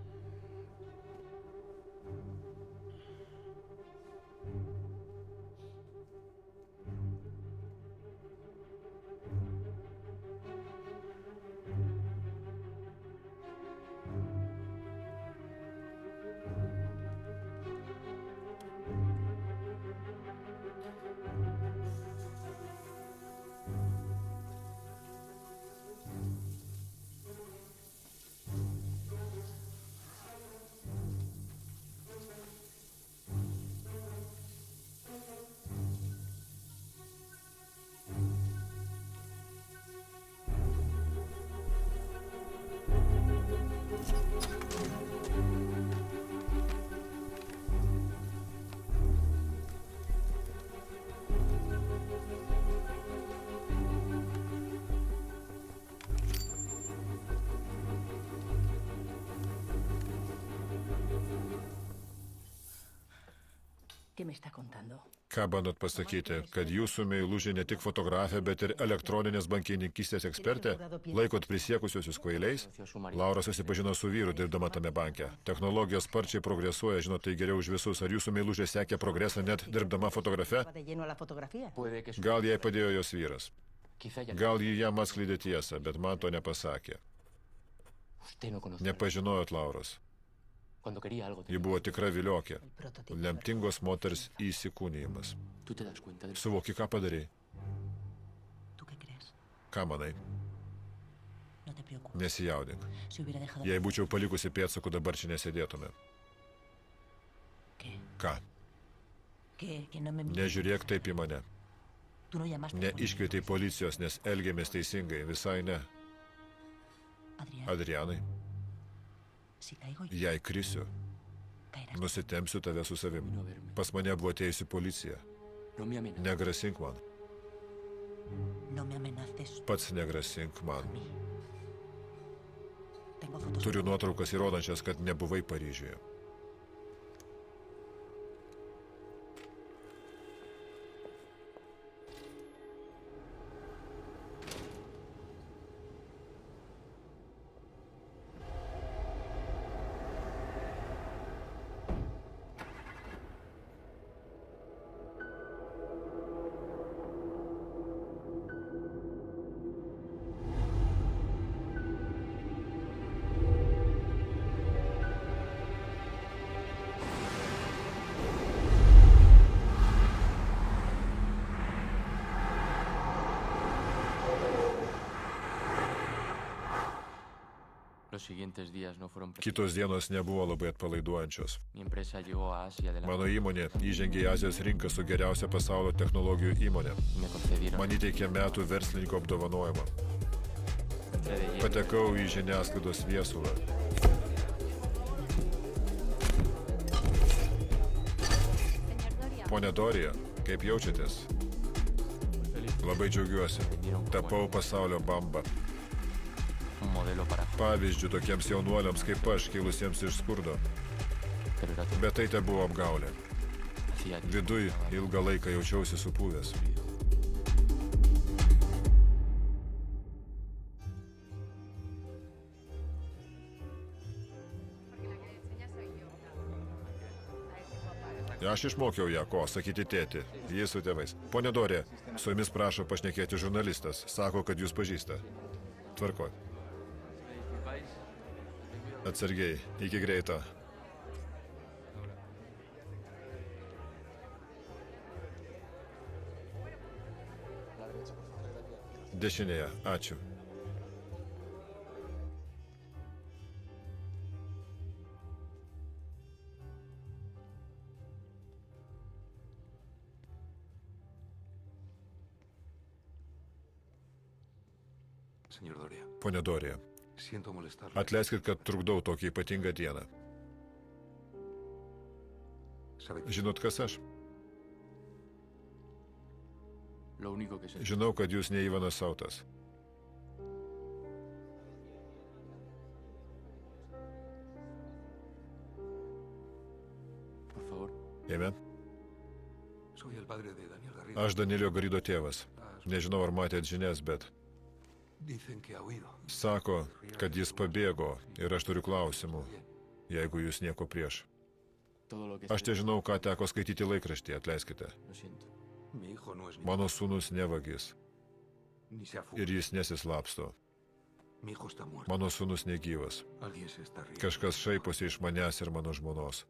¿Qué me está contando? Ką bandot pasakyti, kad jūsų meilužė ne tik fotografė, bet ir elektroninės bankininkystės ekspertė? Laikot prisiekusiosius kvailiais? Laura susipažino su vyru dirbdama tame banke. Technologijos sparčiai progresuoja, žinot, tai geriau už visus. Ar jūsų meilužė sekė progresą net dirbdama fotografe? ¿Va de lleno a la fotografía? Puede que su... Gal jai padėjo jos vyras. Quizá ya... Gal jį jam atskleidė tiesą, bet man to nepasakė. Usted no conoce. Nepažinojot Lauros. Cuando quería algo de... Ji buvo tikra viliokė. El prototipo. Lemtingos moters įsikūnijimas. Tú te das cuenta de... Suvoki, ką padarei? ¿Tú qué crees? Ką manai? No te preocupes. Nesijaudink. Si hubiera dejado... Jei būčiau palikusi pėdsakų, dabar čia nesėdėtume. ¿Qué? Ką? Que no me... Nežiūrėk taip į mane. Tú no llamaste... Neiškvietei policijos, nes elgėmės teisingai. Visai ne. Adrián, Adrianai, si caigo yo, jei krisiu, caerás. nusitempsiu tave su savim. Pas mane buvo atėjusi policija. No me amenaces. Negrasink man. No me amenaces Pats negrasink man. a mí. Tengo fotos... Turiu nuotraukas įrodančias, kad nebuvai Paryžiuje. Los siguientes días no fueron Kitos dienos nebuvo labai atpalaiduojančios. Mi empresa llegó a Asia de la Mano įmonė įžengė į Azijos rinką su geriausia pasaulio technologijų įmonė. me concedieron Man įteikė metų verslininko apdovanojimą. entré de lleno. Patekau į žiniasklaidos viesulą. Pone Dorija, kaip jaučiatės? Labai džiaugiuosi. Tapau pasaulio bamba. Un modelo para Pavyzdžių tokiems jaunuoliams kaip aš, kilusiems iš skurdo. pero era todo. Bet tai te buvo apgaulė. Hacía tiempo Viduj que estaba ilgą laiką jaučiausi supuvęs. Aš išmokiau ją, ko sakyti tėti. Jis su tėvais. Pone Dorė, su jumis prašo pašnekėti žurnalistas. Sako, kad jūs pažįsta. Tvarkoj. Atsargiai, iki greito. Dešinėje, ačiū. Señor Doria, Pone Dorija, siento molestarle. atleiskit, kad trukdau tokį ypatingą dieną. ¿Sabe qué? Žinot, kas aš? Lo único que sé Žinau, kad jūs ne Ivanas Sautas. por favor. Ėmė? Soy el padre de Daniel Garrido. Aš Danilio Garido tėvas. Nežinau, ar matėt žinias, bet Dicen que ha huido. sako, kad jis pabėgo ir aš turiu klausimų, jeigu jūs nieko prieš. Todo lo que Aš sé, te žinau, ką teko skaityti laikraštyje, atleiskite. lo siento. Mi hijo no es ni, Mano sūnus nevagis ni se ha fugado. ir jis nesislapsto. Mi hijo está muerto. Mano sūnus negyvas. Alguien se está riendo. Kažkas šaiposi iš manęs ir mano žmonos.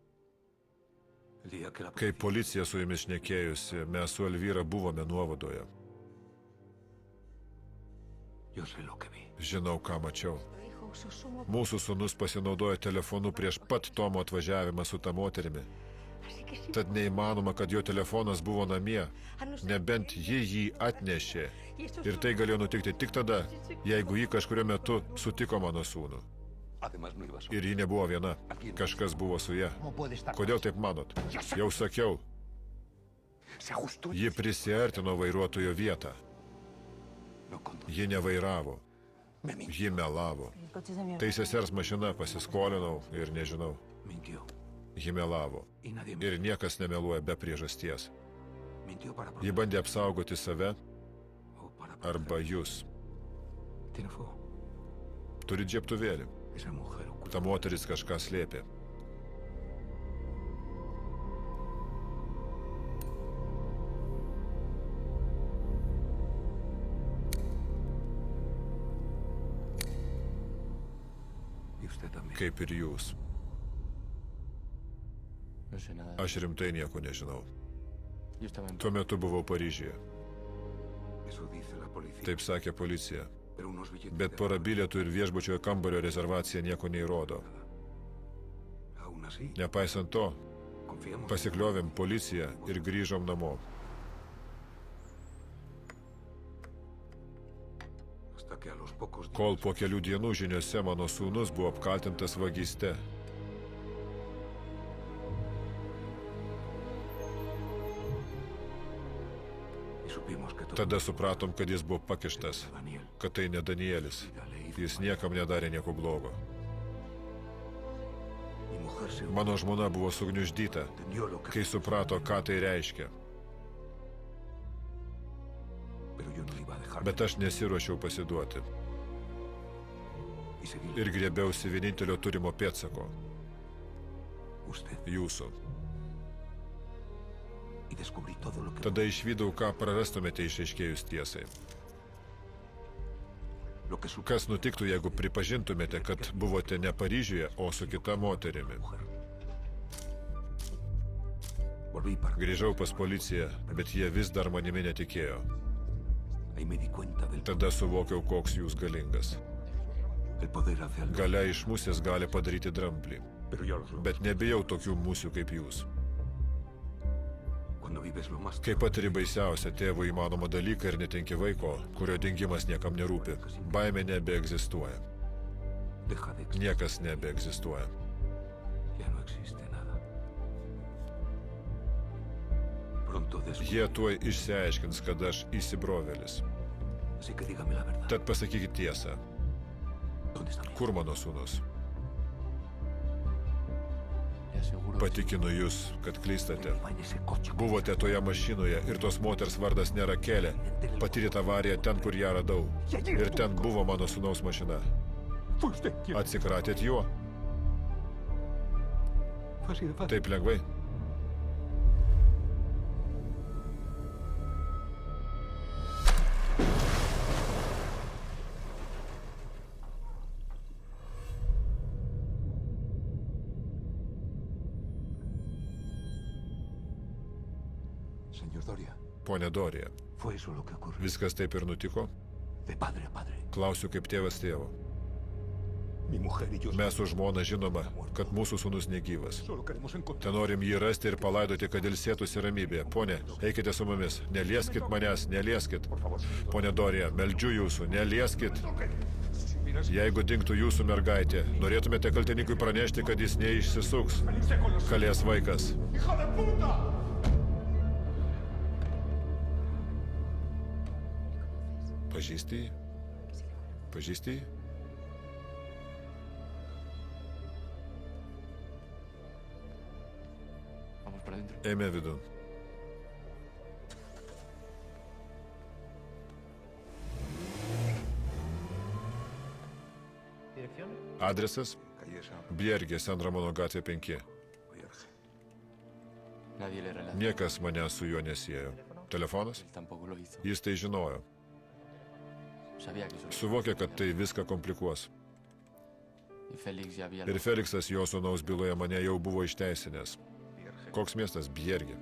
El día que la Kai policía policija su jumis šnekėjusi, mes su Elvyra buvome nuovadoje. Yo sé lo que vi. Žinau, ką mačiau. Mūsų sūnus pasinaudojo telefonu prieš pat Tomo atvažiavimą su ta moterimi. Tad neįmanoma, kad jo telefonas buvo namie, nebent ji jį atnešė. Ir tai galėjo nutikti tik tada, jeigu ji kažkurio metu sutiko mano sūnų. Además no iba solo. Ir ji nebuvo viena. Kažkas buvo su ja. Kodėl taip manot? Jau sakiau, Se ajustó. ji prisiartino vairuotojo vietą. No condujo. Ji nevairavo. Me mintió. Ji melavo. El coche de mi Tai sesers mašina, pasiskolinau ir nežinau. Mintió. Ji melavo. Y nadie me Ir niekas nemeluoja be priežasties. mintió para Ji bandė apsaugoti save o para arba jūs. Tiene fuego. Turit žiebtuvėlį. Esa mujer oculta. Ta moteris kažką slėpė. Y usted también. Kaip ir jūs. No sé nada. Aš rimtai nieko nežinau. Yo estaba en Tuo metu buvau Paryžiuje. Eso dice la policía. Taip sakė policija. Pero unos billetes Bet de pora avión, bilietų ir viešbučio kambario rezervacija nieko neįrodo. aún así, Nepaisant to, confiamos. pasikliovėm policiją ir grįžom namo. Hasta que a los pocos días Kol po kelių dienų žiniose mano sūnus buvo apkaltintas vagyste. y supimos que todo Tada supratom, kad jis buvo pakištas, Daniel kad tai ne Danielis. Jis niekam nedarė nieko blogo. mi mujer se Mano žmona buvo sugniuždyta, entendió lo que kai suprato, ką tai reiškia. pero yo no iba a dejar Bet aš nesiruošiau pasiduoti y seguir ir griebiausi vienintelio turimo pėdsako - usted jūsų. y descubrí todo lo que Tada išvydau, ką prarastumėte išaiškėjus tiesai. lo que su Kas nutiktų, jeigu pripažintumėte, kad buvote ne Paryžiuje, o su kita moterimi. volví para Grįžau pas policiją, bet jie vis dar manimi netikėjo. ahí me di cuenta del Tada suvokiau, koks jūs galingas. el poder hace algo Galia iš musės gali padaryti dramblį. pero yo los Bet nebijau tokių musių kaip jūs. cuando vives lo más Kai patiri baisiausią tėvų įmanomą dalyką ir netenki vaiko, kurio dingimas niekam nerūpi, baimė nebeegzistuoja. deja de existir, Niekas nebeegzistuoja. ya no existe nada pronto después Jie tuoj išsiaiškins, kad aš įsibrovėlis. así que dígame la verdad Tad pasakykit tiesą. ¿dónde está mi hijo? Kur mano sūnus? Le aseguro que Patikinu jūs, kad klystate. Va en ese coche Buvote toje mašinoje ir tos moters vardas nėra Kelė. Patyrėte avariją ten, kur ją radau. Ir ten buvo mano sūnaus mašina. fue usted quien Atsikratėt juo? fue así de fácil Taip lengvai. señor Doria Pone Dorija, fue eso lo que ocurrió viskas taip ir nutiko? de padre a padre Klausiu kaip tėvas tėvo. mi mujer y yo Mes su žmona žinoma, kad mūsų sūnus negyvas. solo queremos encontrar Ten norim jį rasti ir palaidoti, kad ilsėtųsi ramybėje. Pone, eikite su mumis. Nelieskit manęs, nelieskit. Pone Dorija, meldžiu jūsų, nelieskit. Jeigu dingtų jūsų mergaitė, norėtumėte kaltininkui pranešti, kad jis neišsisuks. Kalės vaikas. Pažįsti jį? Pažįsti jį? vamos para adentro. Eime vidun. Adresas calle San Bjergė, San Ramono gatvė 5. Vierge. Nadie le relató. Niekas mane su juo nesiejo. Telefonas? Él tampoco lo hizo. Jis tai žinojo. Sabía que eso. Suvokė, kad tai viską komplikuos. Y Félix ya había. Ir Feliksas jo sūnaus byloje mane jau buvo išteisinęs. Koks miestas? Bjergė.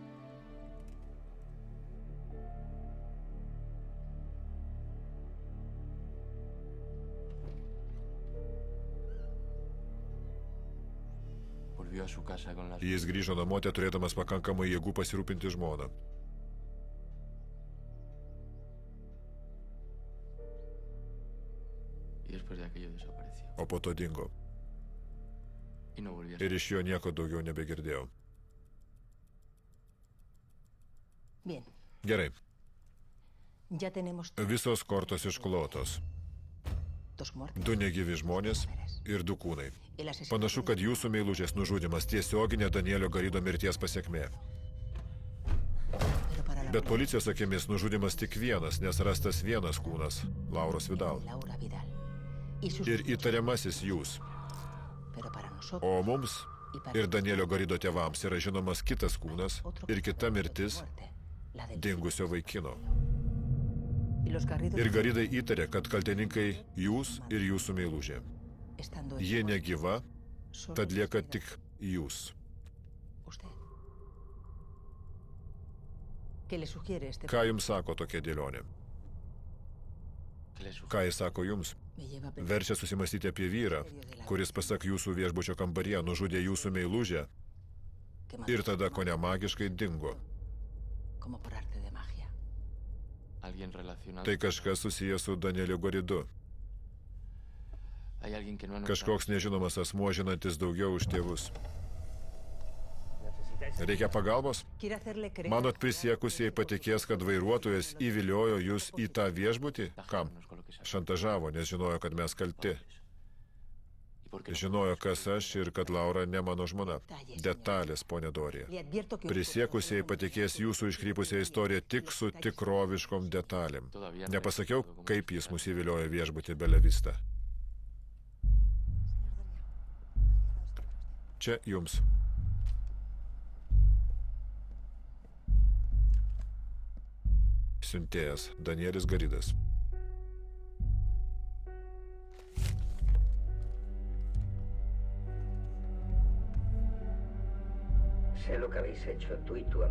Volvió a su casa con las. Jis grįžo namo, turėdamas pakankamai jėgų pasirūpinti žmoną. Y después de aquello desapareció. O po to dingo. Y no volvió a Ir iš jo nieko daugiau nebegirdėjau. Bien, Gerai. ya tenemos Visos kortos išklotos. 2 muertos. 2 negyvi žmonės ir 2 kūnai. El asesino Panašu, kad jūsų meilužės nužudimas tiesioginė Danielio Garido mirties pasiekmė. Pero para la Bet policijos akimis nužudimas tik vienas, nes rastas vienas kūnas - Lauros Vidal. Laura Vidal. Y sus Ir įtariamasis jūs. Pero para nosotros O mums ir Danielio Garido tėvams yra žinomas kitas kūnas ir kita mirtis la del dingusio vaikino. y los Garrido Ir Garidai įtarė, kad kaltininkai jūs ir jūsų meilužė. estando Jie negyva, solo tad lieka queda tik jūs. usted. ¿Qué le sugiere este Ką jums sako tokia dėlionė? Ką jis sako jums? Verčia susimastyti apie vyrą, kuris pasak jūsų viešbučio kambaryje nužudė jūsų meilužę ir tada kone magiškai dingo. Tai kažkas susijęs su Danieliu Garidu. Kažkoks nežinomas asmuo žinantis daugiau už tėvus. Reikia pagalbos? Manot, prisiekusieji patikės, kad vairuotojas įviliojo jūs į tą viešbutį? Kam? Šantažavo, nes žinojo, kad mes kalti. Žinojo, kas aš ir kad Laura ne mano žmona. Detalės, ponė Dorija. Prisiekusieji patikės jūsų iškrypusią istoriją tik su tikroviškom detalėm. Nepasakiau, kaip jis mus įviliojo viešbutį Bella Vista. Čia jums. Siuntėjas Danielis Garidas.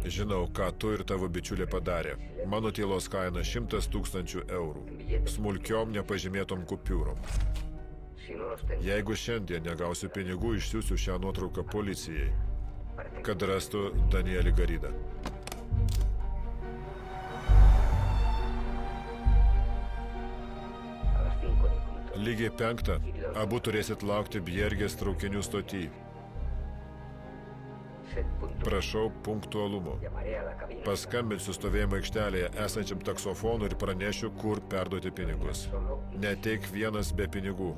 Žinau, ką tu ir tavo bičiulė padarė. Mano tylos kaina 100 000 eurų. Smulkiom nepažymėtom kupiūrom. Jeigu šiandien negausiu pinigų, išsiųsiu šią nuotrauką policijai, kad rastų Danielį Garidą. Lygiai 5 abu turėsit laukti Bjergės traukinių stoty. Prašau punktualumo. Paskambinsiu stovėjimo aikštelėje esančiam taksofonui ir pranešiu, kur perduoti pinigus. Neteik vienas be pinigų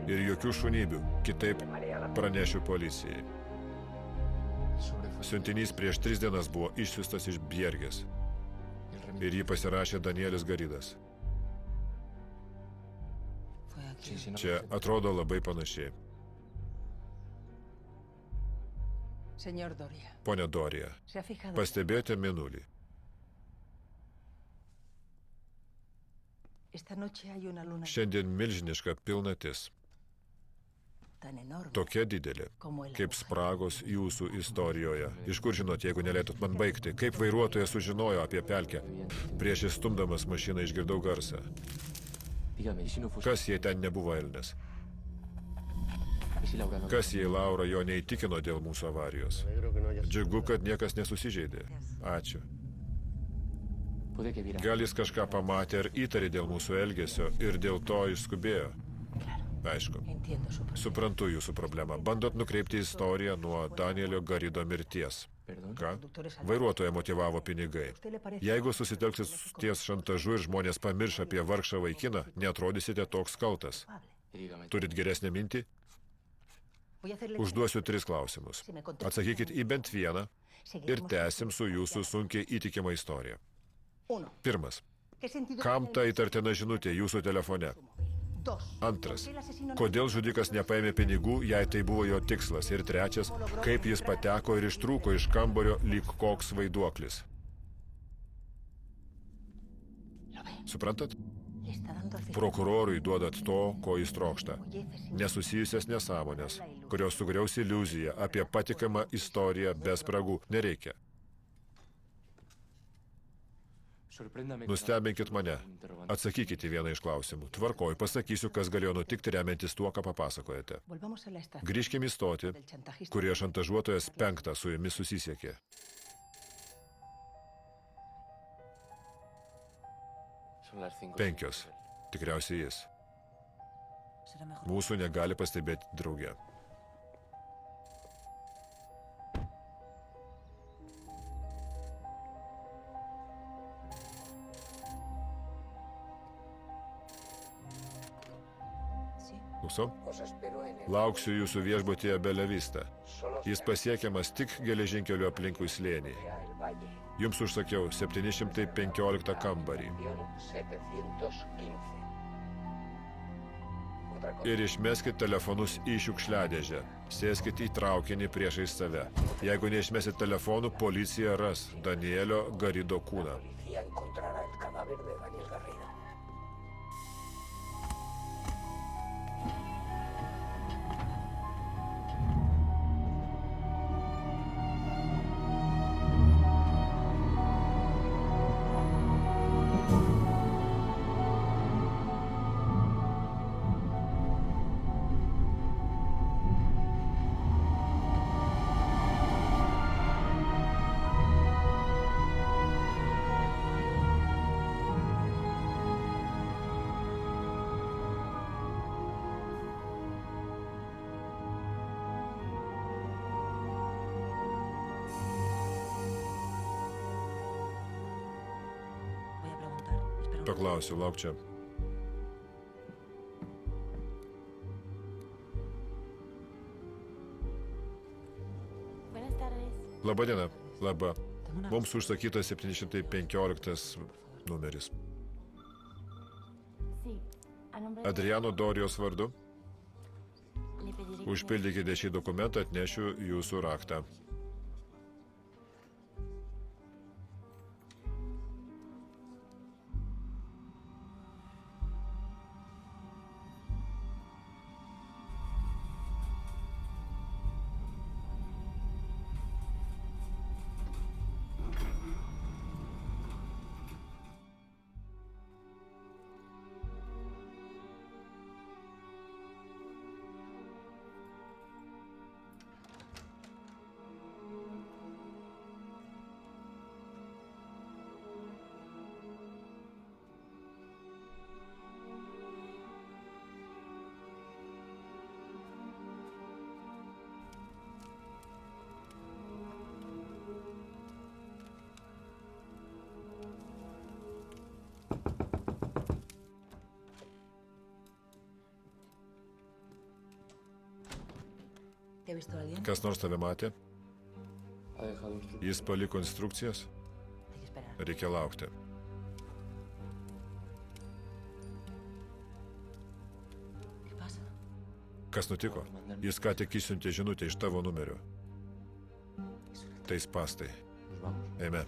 ir jokių šunybių, kitaip pranešiu policijai. Siuntinys prieš 3 dienas buvo išsiųstas iš Bjergės ir jį pasirašė Danielis Garidas. Čia atrodo labai panašiai. Pone Dorija, pastebėjote mėnulį? Šiandien milžiniška pilnatis. Tokia didelė, kaip spragos jūsų istorijoje. Iš kur žinot, jeigu nelėtut man baigti? Kaip vairuotojas sužinojo apie pelkę? Prieš įstumdamas mašiną išgirdau garsą. Kas jei ten nebuvo elnias? Kas jei Laura jo neįtikino dėl mūsų avarijos? Džiugu, kad niekas nesusižeidė. Ačiū. Gal jis kažką pamatė ar įtarė dėl mūsų elgesio ir dėl to išskubėjo? Aišku. Suprantu jūsų problemą. Bandot nukreipti istoriją nuo Danielio Garido mirties. Ką? Vairuotoją motyvavo pinigai. Jeigu susitelksit ties šantažu ir žmonės pamirš apie vargšą vaikiną, neatrodysite toks kaltas. Turit geresnę mintį? Užduosiu 3 klausimus. Atsakykit į bent vieną ir tęsim su jūsų sunkiai įtikima istorija. 1. Kam ta įtartina žinutė jūsų telefone? 2. Kodėl žudikas nepaėmė pinigų, jei tai buvo jo tikslas? Ir 3. Kaip jis pateko ir ištrūko iš kambario lyg koks vaiduoklis? Suprantat? Prokurorui duodat to, ko jis trokšta. Nesusijusias nesąmonės, kurios sugriaus iliuziją apie patikimą istoriją be spragų. Nereikia. Nustebinkit mane. Atsakykite vieną iš klausimų. Tvarkoj, pasakysiu, kas galėjo nutikti remiantis tuo, ką papasakojate. Grįžkime į stotį, kurioje šantažuotojas 5 su jumis susisiekė. Penkios. Tikriausiai jis. Mūsų negali pastebėti drauge. Klausau? Lauksiu jūsų viešbutyje Bella Vista. Jis pasiekiamas tik geležinkeliu aplinkui slėnį. Jums užsakiau 715 kambarį. Ir išmeskit telefonus į šiukšliadėžę. Sėskit į traukinį priešais save. Jeigu neišmesit telefonų, policija ras Danielio Garido kūną. Paklausiu, lauk čia. Labadiena. Laba. Mums užsakytas 715 numeris. Adriano Dorijos vardu. Užpildykite šį dokumentą, atnešiu jūsų raktą. Kas nors tave matė? Jis paliko instrukcijas? Reikia laukti. Kas nutiko? Jis ką tik išsiuntė žinutę iš tavo numerio. Tai spąstai. Eime.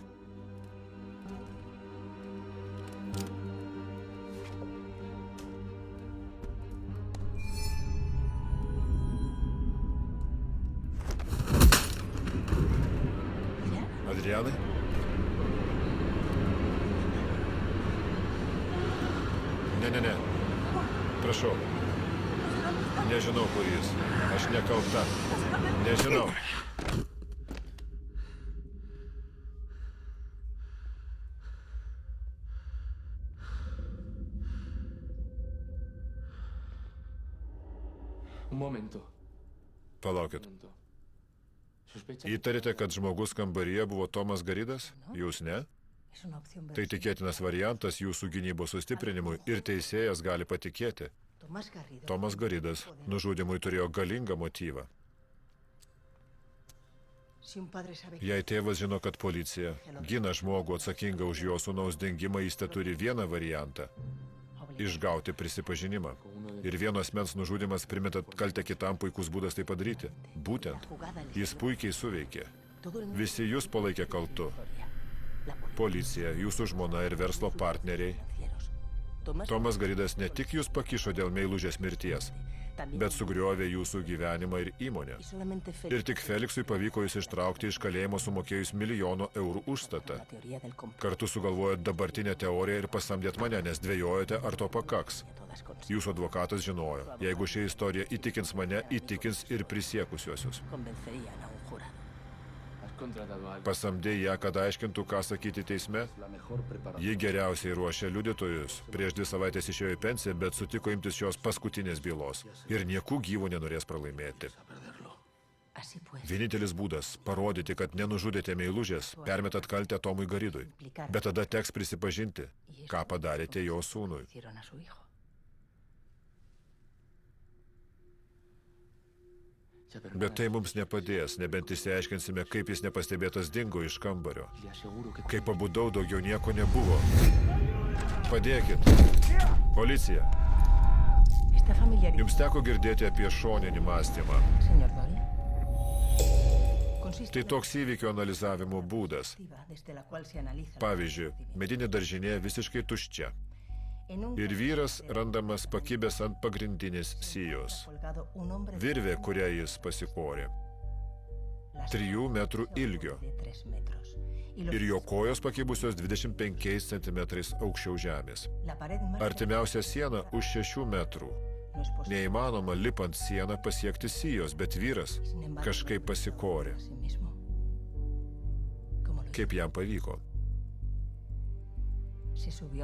Adrianai? Ne. Prašau. Nežinau, kur jis. Aš nekalta. Nežinau. Un momento. Palaukit. Įtarite, kad žmogus kambaryje buvo Tomas Garidas? Jūs ne? Tai tikėtinas variantas jūsų gynybos sustiprinimui ir teisėjas gali patikėti. Tomas Garidas nužudimui turėjo galingą motyvą. Jei tėvas žino, kad policija gina žmogų atsakingą už jo sūnaus dingimą, jis turi vieną variantą – išgauti prisipažinimą. Ir vieno asmens nužudimas primeta kaltę kitam puikus būdas tai padaryti. Būtent, jis puikiai suveikė. Visi jūs palaikė kaltu. Policija, jūsų žmona ir verslo partneriai. Tomas Garidas ne tik jūs pakišo dėl meilužės mirties, bet sugriovė jūsų gyvenimą ir įmonę. Ir tik Feliksui pavyko jūs ištraukti iš kalėjimo sumokėjus €1 milijono užstatą. Kartu sugalvojot dabartinę teoriją ir pasamdėt mane, nes dvejojote, ar to pakaks. Jūsų advokatas žinojo, jeigu ši istorija įtikins mane, įtikins ir prisiekusiuosius. Pasamdė ją, kad aiškintų, ką sakyti teisme. Ji geriausiai ruošia liudytojus. Prieš 2 savaitės išėjo į pensiją, bet sutiko imtis šios paskutinės bylos. Ir niekų gyvų nenorės pralaimėti. Vienintelis būdas – parodyti, kad nenužudėte meilužės, permetat kaltę Tomui Garidui. Bet tada teks prisipažinti, ką padarėte jo sūnui. Bet tai mums nepadės, nebent išsiaiškinsime, kaip jis nepastebėtas dingo iš kambario. Kai pabudau, daugiau nieko nebuvo. Padėkit. Policija. Jums teko girdėti apie šoninį mąstymą. Tai toks įvykio analizavimo būdas. Pavyzdžiui, medinė daržinė visiškai tuščia. Ir vyras randamas pakibęs ant pagrindinės sijos. Virvė, kurią jis pasikorė. 3 metrų ilgio. Ir jo kojos pakibusios 25 centimetrais aukščiau žemės. Artimiausia siena už 6 metrų. Neįmanoma lipant sieną pasiekti sijos, bet vyras kažkaip pasikorė. Kaip jam pavyko?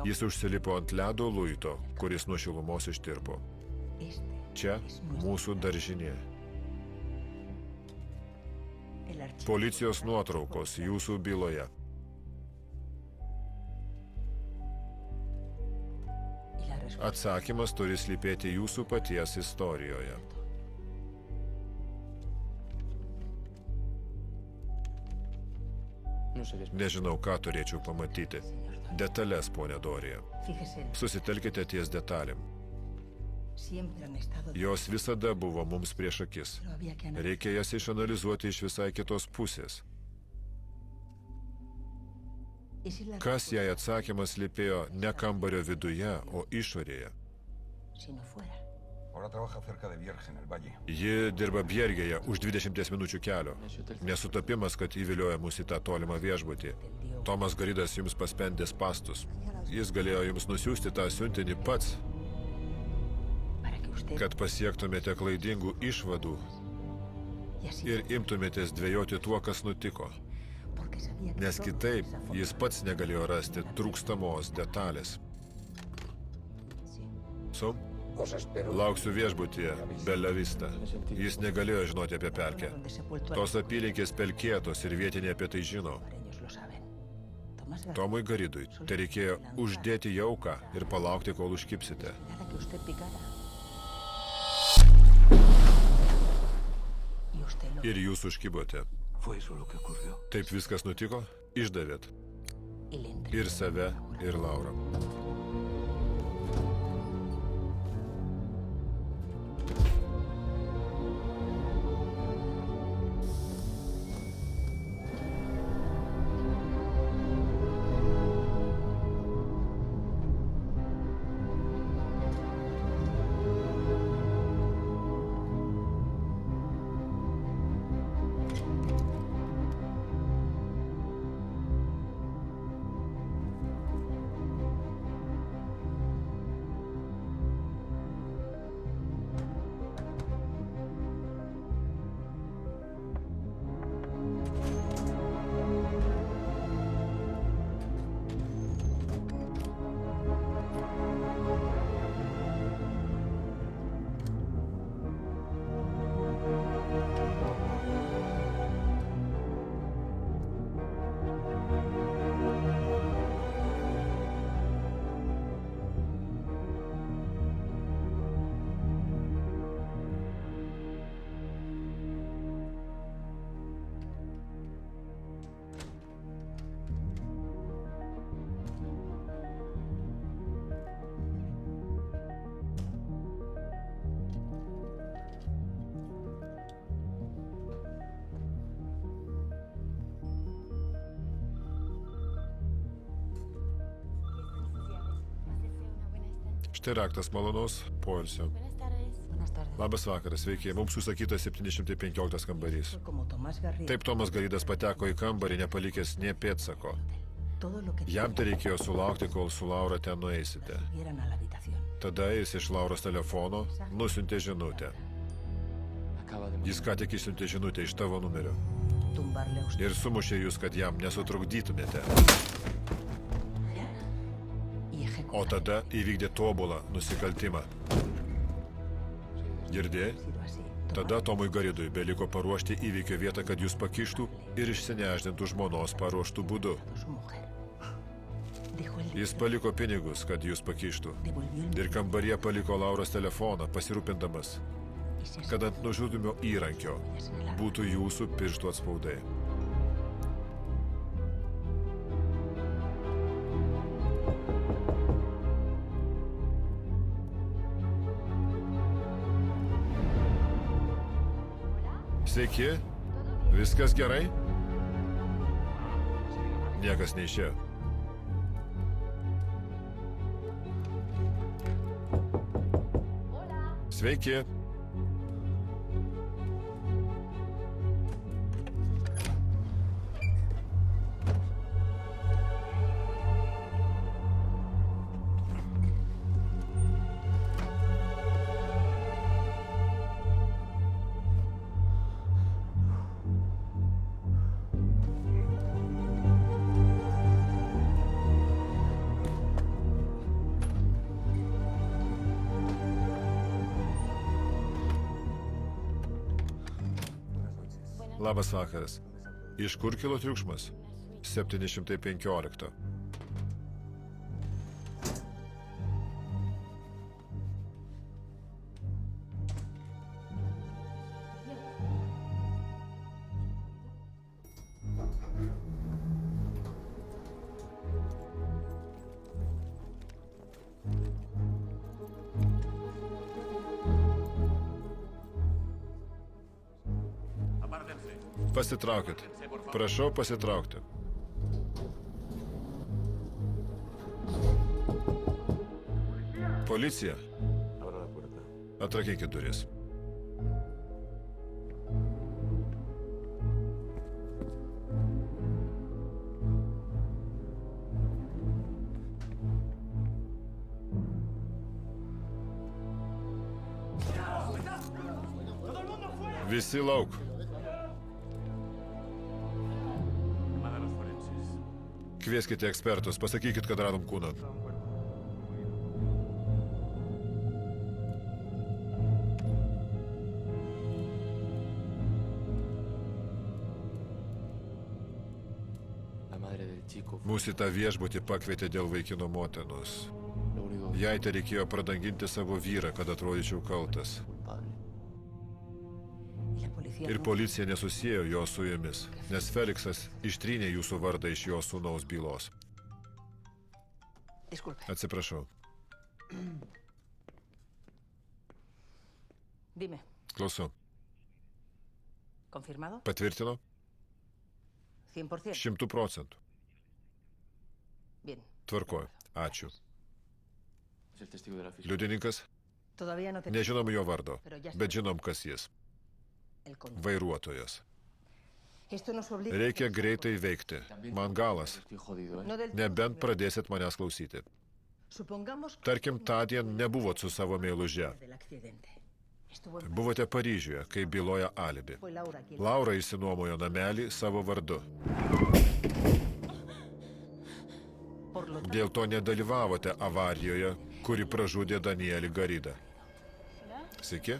Jis užsilipo ant ledo luito, kuris nuo šilumos ištirpo. Čia mūsų daržinė. Policijos nuotraukos jūsų byloje. Atsakymas turi slypėti jūsų paties istorijoje. Nežinau, ką turėčiau pamatyti. Detalės, ponė Dorija. Susitelkite ties detalėm. Jos visada buvo mums prieš akis. Reikia jas išanalizuoti iš visai kitos pusės. Kas jai atsakymas slypėjo ne kambario viduje, o išorėje? Ji dirba Bjergėje už 20 minučių kelio. Nesutapimas, kad įvilioja mus į tą tolimą viešbutį. Tomas Garidas jums paspendė spastus. Jis galėjo jums nusiųsti tą siuntinį pats, kad pasiektumėte klaidingų išvadų ir imtumėtės dvejoti tuo, kas nutiko. Nes kitaip jis pats negalėjo rasti trūkstamos detalės. Lauksiu viešbutyje, Bella Vista. Jis negalėjo žinoti apie pelkę. Tos apylinkės pelkėtos ir vietiniai apie tai žino. Tomui Garidui tai reikėjo uždėti jauką ir palaukti, kol užkipsite. Ir jūs užkibote. Taip viskas nutiko, išdavėt. Ir save, ir Laurą. Štai raktas malonaus poilsio. Labas vakaras, sveiki. Mums užsakytas 715 kambarys. Taip Tomas Garidas pateko į kambarį, nepalikęs nė pėdsako. Jam tai reikėjo sulaukti, kol su Laura ten nueisite. Tada jis iš Lauros telefono nusiuntė žinutę. Jis ką tik išsiuntė žinutę iš tavo numerio. Ir sumušė jūs, kad jam nesutrukdytumėte. O tada įvykdė tobulą nusikaltimą. Girdėjai? Tada Tomui Garidui beliko paruošti įvykio vietą, kad jūs pakištų ir išsineždintų žmonos paruoštų būdu. Jis paliko pinigus, kad jūs pakištų. Ir kambaryje paliko Lauros telefoną, pasirūpindamas, kad ant nužudymio įrankio būtų jūsų pirštų atspaudai. Sveiki, viskas gerai? Niekas neišėjo. Sveiki. Labas vakaras. Iš kur kilo triukšmas? 715. Pasitraukit. Prašau pasitraukti. Policija. Atrakinkit duris. Visi lauk. Kvieskite ekspertus, pasakykit, kad radom kūną. Mūsų į tą viešbutį pakvietė dėl vaikino motinos. Jai tai reikėjo pradanginti savo vyrą, kad atrodyčiau kaltas. Ir policija nesusiejo jo su jumis, nes Feliksas ištrynė jūsų vardą iš jo sūnaus bylos. Atsiprašau. Klausau. Patvirtino? 100%. Tvarkoju. Ačiū. Liudininkas? Nežinom jo vardo, bet žinom, kas jis. Vairuotojas. Reikia greitai veikti. Man galas. Nebent pradėsit manęs klausyti. Tarkim, tądien nebuvot su savo meiluže. Buvote Paryžiuje, kai byloja alibi. Laura išsinuomojo namelį savo vardu. Dėl to nedalyvavote avarijoje, kuri pražudė Danielį Garidą. Sveiki?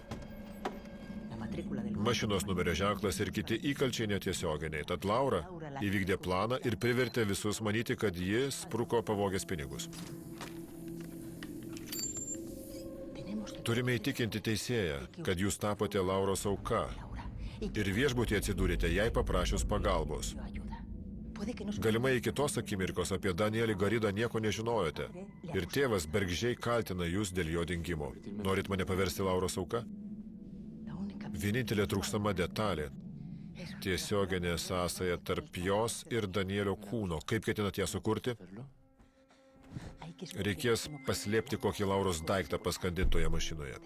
Mašinos numerio ženklas ir kiti įkalčiai netiesioginiai. Tad Laura įvykdė planą ir privertė visus manyti, kad jis spruko pavogęs pinigus. Turime įtikinti teisėją, kad jūs tapote Lauros auka ir viešbutį atsidūrėte jai paprašius pagalbos. Galimai iki tos akimirkos apie Danielį Garidą nieko nežinojote. Ir tėvas bergždžiai kaltina jūs dėl jo dingimo. Norit mane paversti Lauros auka? Vienintelė trūkstama detalė. Tiesioginė sąsaja tarp jos ir Danielio kūno. Kaip ketinat ją sukurti? Reikės paslėpti kokį Lauros daiktą paskandintoje mašinoje.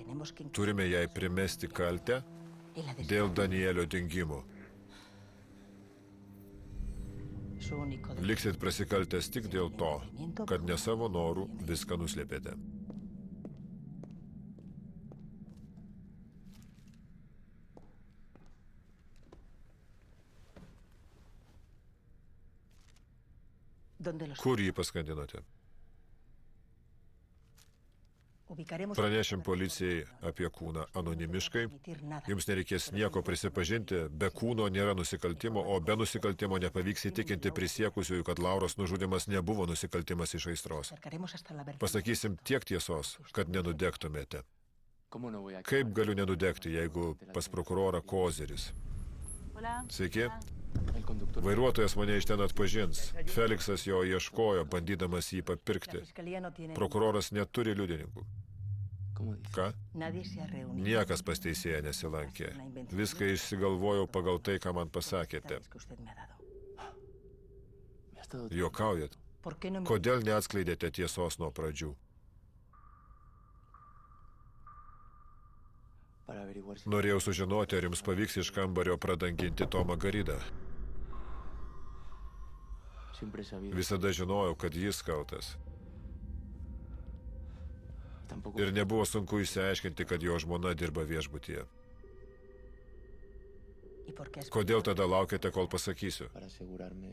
Turime jai primesti kaltę dėl Danielio dingimo. Liksit prasikaltęs tik dėl to, kad ne savo norų viską nuslėpėte. Kur jį paskandinote? Pranešim policijai apie kūną anonimiškai. Jums nereikės nieko prisipažinti. Be kūno nėra nusikaltimo, o be nusikaltimo nepavyks įtikinti prisiekusiųjų, kad Lauros nužudymas nebuvo nusikaltimas iš aistros. Pasakysim tiek tiesos, kad nenudegtumėte. Kaip galiu nenudegti, jeigu pas prokurorą koziris? Sveiki? Vairuotojas mane iš ten atpažins. Feliksas jo ieškojo, bandydamas jį papirkti. Prokuroras neturi liudininkų. Ką? Niekas pas teisėją nesilankė. Viską išsigalvojau pagal tai, ką man pasakėte. Juokaujat? Kodėl neatskleidėte tiesos nuo pradžių? Norėjau sužinoti, ar jums pavyks iš kambario pradanginti Tomą Garidą. Visada žinojau, kad jis kaltas. Ir nebuvo sunku išsiaiškinti, kad jo žmona dirba viešbutyje. Kodėl tada laukiate, kol pasakysiu?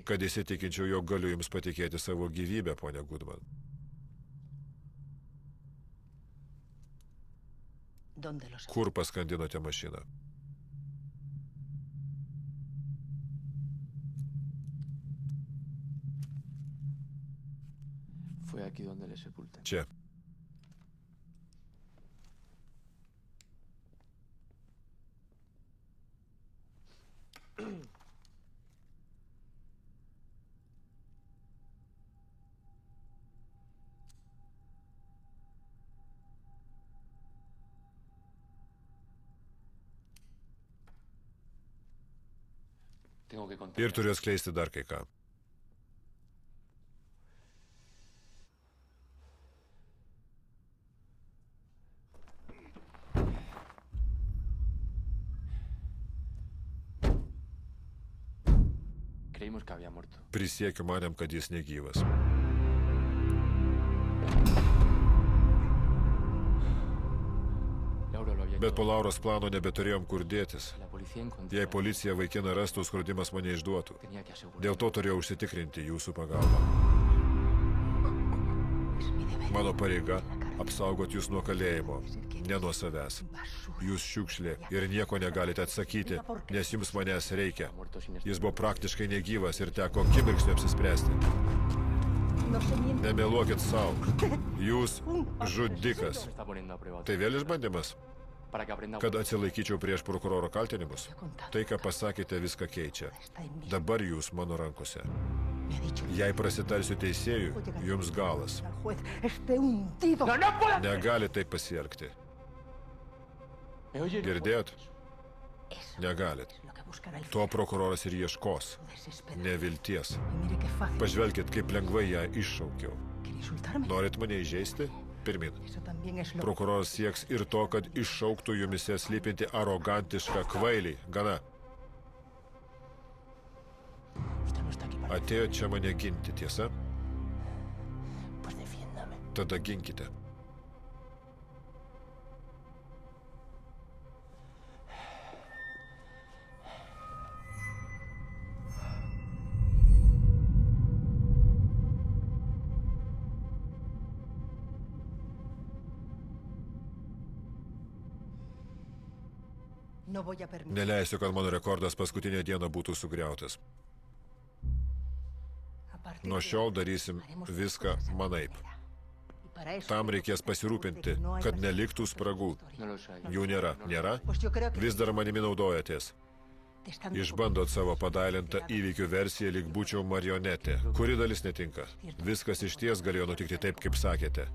Kad įsitikinčiau, jog galiu jums patikėti savo gyvybę, ponia Goodman. Kur paskandinote mašiną? Čia. Ir turiu atskleisti dar kai ką. Prisiekiu manėm, kad jis negyvas. Bet po Lauros plano nebeturėjom kur dėtis. Jei policija vaikiną rastų, skrudimas mane išduotų. Dėl to turėjau užsitikrinti jūsų pagalbą. Mano pareiga – apsaugot jūs nuo kalėjimo, ne nuo savęs. Jūs šiukšlė ir nieko negalite atsakyti, nes jums manęs reikia. Jis buvo praktiškai negyvas ir teko akimirksniu apsispręsti. Nemeluokit savo. Jūs žudikas. Tai vėl išbandymas? Kad atsilaikyčiau prieš prokuroro kaltinimus? Tai, ką pasakėte, viską keičia. Dabar jūs mano rankose. Jei prasitarsiu teisėjui, jums galas. Negali taip pasielgti. Girdėjot? Negalit. To prokuroras ir ieškos. Nevilties. Pažvelkit, kaip lengvai ją iššaukiau. Norit mane įžeisti? Pirmin. Prokuroras sieks ir to, kad iššauktų jumise slypinti arogantišką kvailį. Gana. Atėjo čia mane ginti, tiesa? Tada ginkite. Neleisiu, kad mano rekordas paskutinę dieną būtų sugriautas. Nuo šiol darysim viską manaip. Tam reikės pasirūpinti, kad neliktų spragų. Jų nėra. Nėra? Vis dar manimi naudojatės. Išbandot savo padailintą įvykių versiją, lyg būčiau marionetė. Kuri dalis netinka? Viskas išties galėjo nutikti taip, kaip sakėte.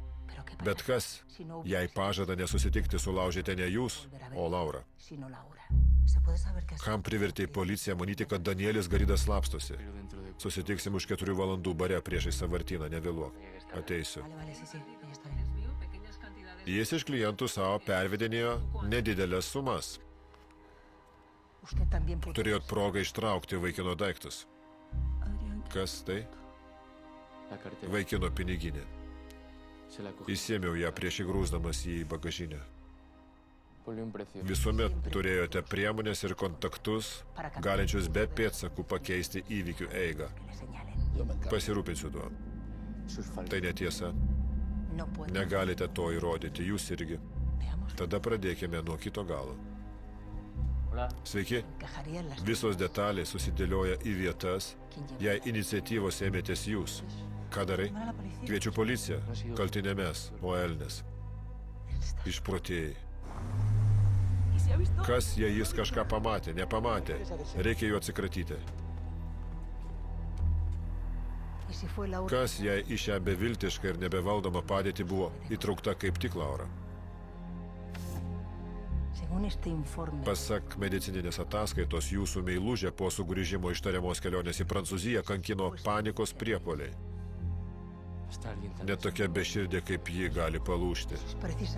Bet kas, jei pažada nesusitikti, sulaužėte ne jūs, o Laura? Kam privertė policiją manyti, kad Danielis Garidas slapstosi? Susitiksim už 4 valandų bare priešai sąvartyną, nevėluok. Ateisiu. Jis iš klientų savo pervedinėjo nedidelės sumas. Turėjot progą ištraukti vaikino daiktus. Kas tai? Vaikino piniginė. Įsėmiau ją prieš įgrūsdamas jį į bagažinę. Visuomet turėjote priemonės ir kontaktus, galinčius be pėdsakų pakeisti įvykių eigą. Pasirūpinsiu tuo. Tai netiesa. Negalite to įrodyti, jūs irgi. Tada pradėkime nuo kito galo. Sveiki. Visos detalės susidėlioja į vietas, jei iniciatyvos ėmėtės jūs. Ką darai? Kviečiu policiją. Kalti ne mes, o Elnes. Išprotėjai. Kas, jei jis kažką pamatė, nepamatė? Reikia jų atsikratyti. Kas, jei į šią beviltišką ir nebevaldomą padėtį buvo įtraukta kaip tik Laura? Pasak medicininės ataskaitos, jūsų meilužę po sugrįžimo iš tariamos kelionės į Prancūziją kankino panikos priepuoliai. Net tokia beširdė kaip ji gali palūžti.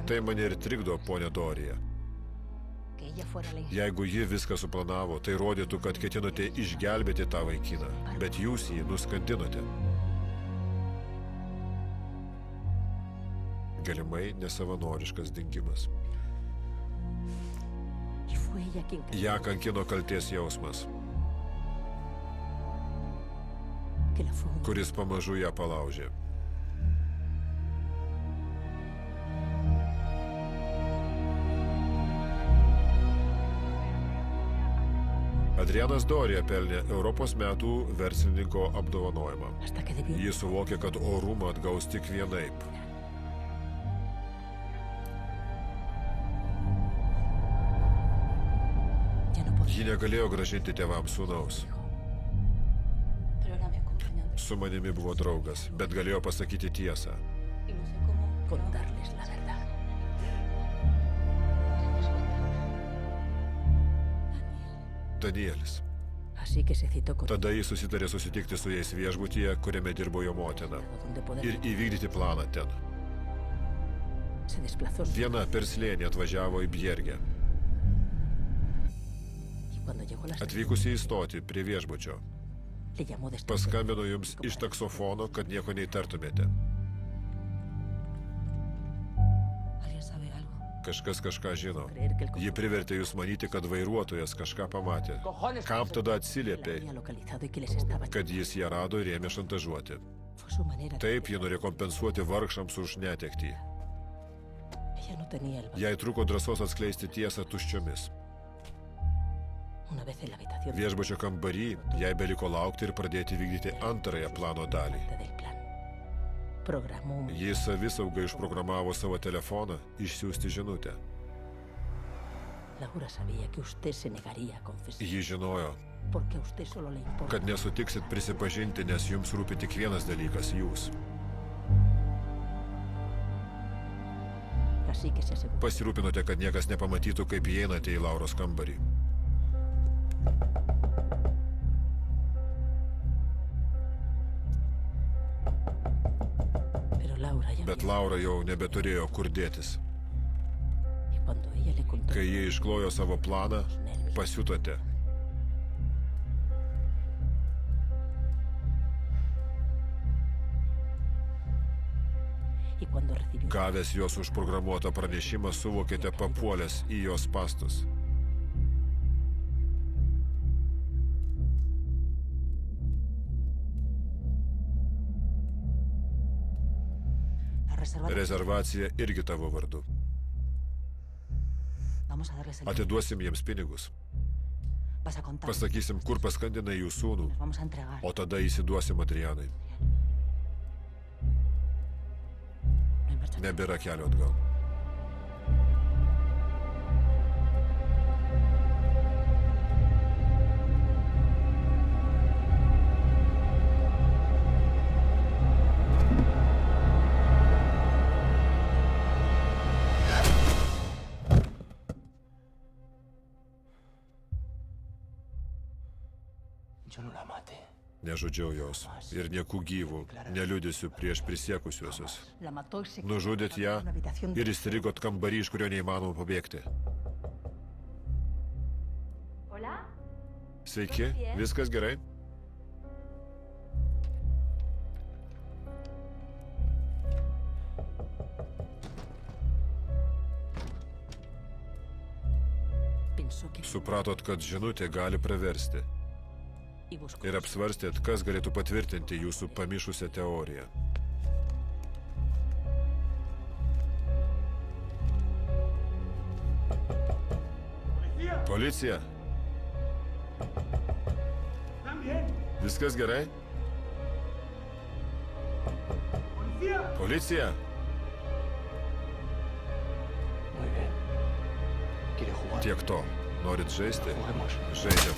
Tai mane ir trikdo, ponė Dorija. Jeigu ji viską suplanavo, tai rodytų, kad ketinote išgelbėti tą vaikiną, bet jūs jį nuskandinote. Galimai nesavanoriškas dingimas. Ją kankino kaltės jausmas, kuris pamažu ją palaužė. Adrianas Dorija pelnė Europos metų verslininko apdovanojimą. Jis suvokė, kad orumą atgaus tik vienaip. Ji negalėjo grąžinti tėvams sūnaus. Su manimi buvo draugas, bet galėjo pasakyti tiesą. Danielis. Así que se citó con Tada jis susitarė susitikti su jais viešbutyje, kuriame dirbo jo motina, donde poder. ir įvykdyti planą ten. Se desplazó Viena per slėnį atvažiavo į Bjergę. y cuando llegó a la Atvykusi įstoti prie viešbučio, le llamó desde paskambino jums iš taksofono, kad nieko neįtartumėte. ¿Alguien sabe algo? Kažkas kažką žino. Ji privertė jūs manyti, kad vairuotojas kažką pamatė. Kam tada atsiliepė, Había localizado y que les estaba. kad jis ją rado ir ėmė šantažuoti? Fue su manera. Taip, ji norėjo kompensuoti vargšams už netektį. Ella no tenía el valor. Jai truko drąsos atskleisti tiesą tuščiomis. Una vez en la habitación Viešbučio kambarį jai beliko laukti ir pradėti vykdyti antrąją plano dalį. del plan. Programó un... Jis savisaugai išprogramavo savo telefoną išsiųsti žinutę. Laura sabía que usted se negaría a confesar. Ji žinojo, Porque a usted solo le importa. kad nesutiksit prisipažinti, nes jums rūpi tik vienas dalykas – jūs. Así que se aseguró. Pasirūpinote, kad niekas nepamatytų, kaip įeinate į Lauros kambarį. Pero Laura ya. Bet Laura jau nebeturėjo kur dėtis. Y cuando ella le contó Kai jie išklojo savo planą, pasiutote. y cuando recibió Gavęs jos užprogramuotą pranešimą, suvokėte papuolęs į jos spastus. la reserva. Rezervacija irgi tavo vardu. Vamos a darles el. Atiduosim jiems pinigus. Vas a contar. Pasakysim, kur paskandinai jų sūnų, Nos vamos a entregar. o tada įsiduosim Adrianai. No hay marcha. Nebėra kelio atgal. Yo no la maté. Nežudžiau jos ir niekų gyvų neliudysiu prieš prisiekusiuosius. La mató y se. Nužudėt ją Una habitación de- ir įstrigot kambarį, iš kurio neįmanoma pabėgti. Hola, Sveiki, viskas gerai? Pensó que. Supratot, kad žinutė gali praversti. Y buscó. Ir apsvarstėt, kas galėtų patvirtinti jūsų pamišusią teoriją. Policija? Viskas gerai? Policija? Muy bien. ¿Quiere jugar? Tiek to. Norit žaisti? Juguemos. Žaidžiam.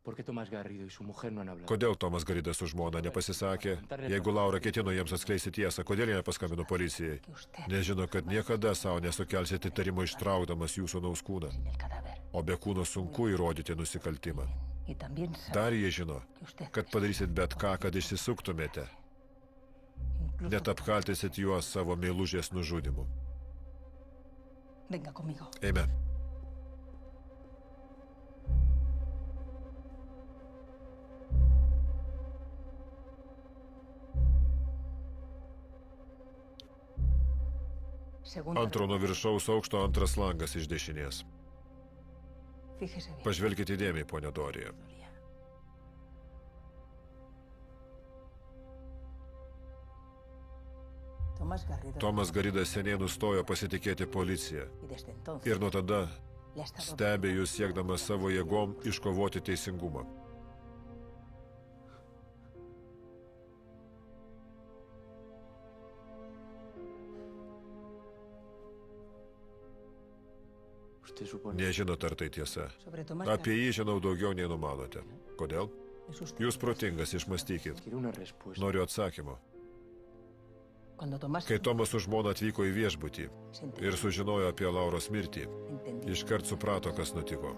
¿Por qué Tomás Garrido y su mujer no han hablado? Kodėl Tomas Garidas su žmona nepasisakė? Jeigu Laura ketino jiems atskleisti tiesą, kodėl jie nepaskambino policijai? Que usted. Nežino, kad niekada savo nesukelsite įtarimo ištraukdamas jūsų naus kūną. Sin el cadáver. O be kūno sunku įrodyti nusikaltimą. Y también sabe Dar jie žino, que usted. kad padarysit bet ką, kad išsisuktumėte. Incluso. Net apkaltysit juos savo meilužės nužudimu. Venga conmigo. Eime. Segunda. Antro nuo viršaus aukšto antras langas iš dešinės. Fíjese bien. Pažvelkite įdėmiai, ponia Dorija. Gloria. Tomás Garrido. Tomas Garidas seniai nustojo pasitikėti policiją. Y desde entonces Ir nuo tada le ha estado. stebė jūs siekdamas savo jėgom iškovoti teisingumą. Usted supone... Nežinot, ar tai tiesa. Sobre Tomás Apie jį žinau daugiau nei numanote. Kodėl? Garrido, es usted. Jūs protingas, išmastykit. Quiero una respuesta. Noriu atsakymo. Cuando Tomás Kai Tomas su žmona atvyko į viešbutį se entendió, ir sužinojo apie Lauros mirtį, entendió, iškart suprato, kas nutiko.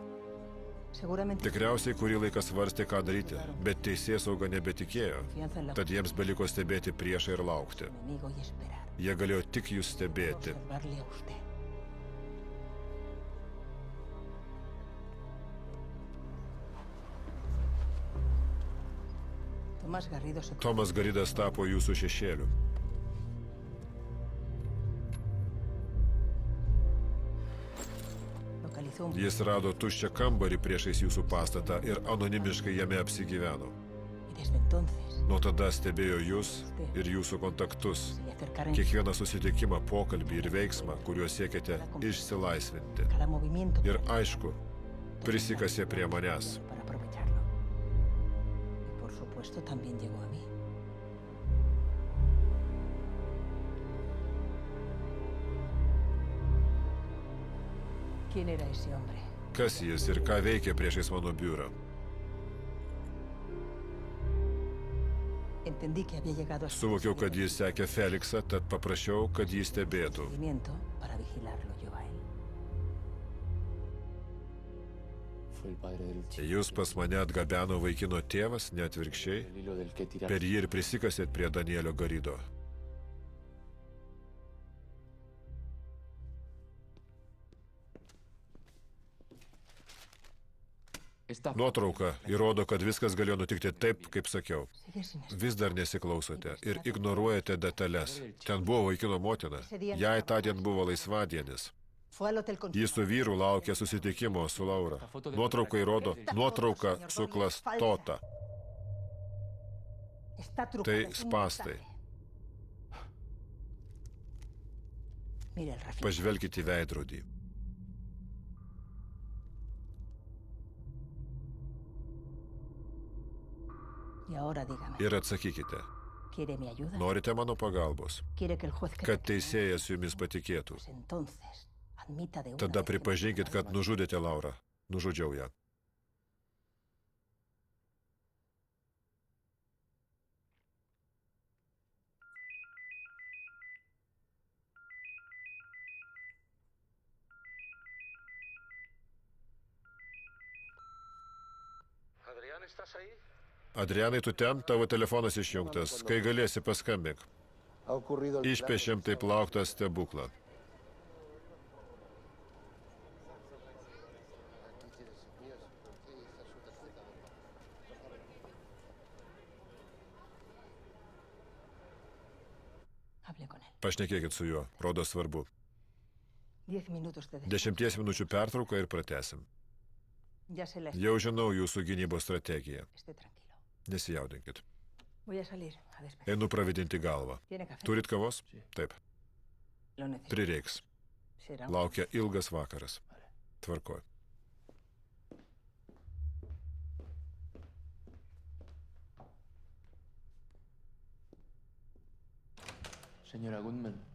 Tikriausiai kurį laiką svarstė, ką daryti, bet teisėsauga nebetikėjo. Tad jiems beliko stebėti priešą ir laukti. Jie galėjo tik jūs stebėti. Tomas Garidas tapo jūsų šešėliu. Jis rado tuščią kambarį priešais jūsų pastatą ir anonimiškai jame apsigyveno. Nuo tada stebėjo jūs ir jūsų kontaktus, kiekvieną susitikimą, pokalbį ir veiksmą, kuriuo siekiate išsilaisvinti. Ir aišku, prisikasė prie manęs. Kas jis ir ką veikia priešais mano biurą? Suvokiau, kad jis sekė Feliksą, tad paprašiau, kad jį stebėtų. Jūs pas mane atgabeno vaikino tėvas, ne atvirkščiai, per jį ir prisikasėt prie Danielio Garido. Nuotrauka įrodo, kad viskas galėjo nutikti taip, kaip sakiau. Vis dar nesiklausote ir ignoruojate detalės. Ten buvo vaikino motina. Jai tądien buvo laisvadienis. Jis su vyru laukė susitikimo su Laura. Nuotrauka įrodo, nuotrauka suklastota. Tai spąstai. Pažvelkite į veidrodį. Ir atsakykite, norite mano pagalbos, kad teisėjas jumis patikėtų. Tada pripažinkit, kad nužudėte Laurą. Nužudžiau ją. Adrianai, tu ten, tavo telefonas išjungtas. Kai galėsi, paskambink. Išpešėm taip lauktą stebuklą. Pašnekėkit su juo, rodo svarbu. 10 minučių pertrauką ir pratęsim. Jau žinau jūsų gynybos strategiją. Nesijaudinkit. Einu pravidinti galvą. Turit kavos? Taip. Prireiks. Laukia ilgas vakaras. Tvarkoj.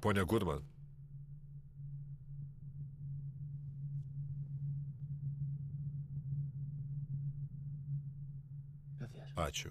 Ponia Goodman. Ačiū.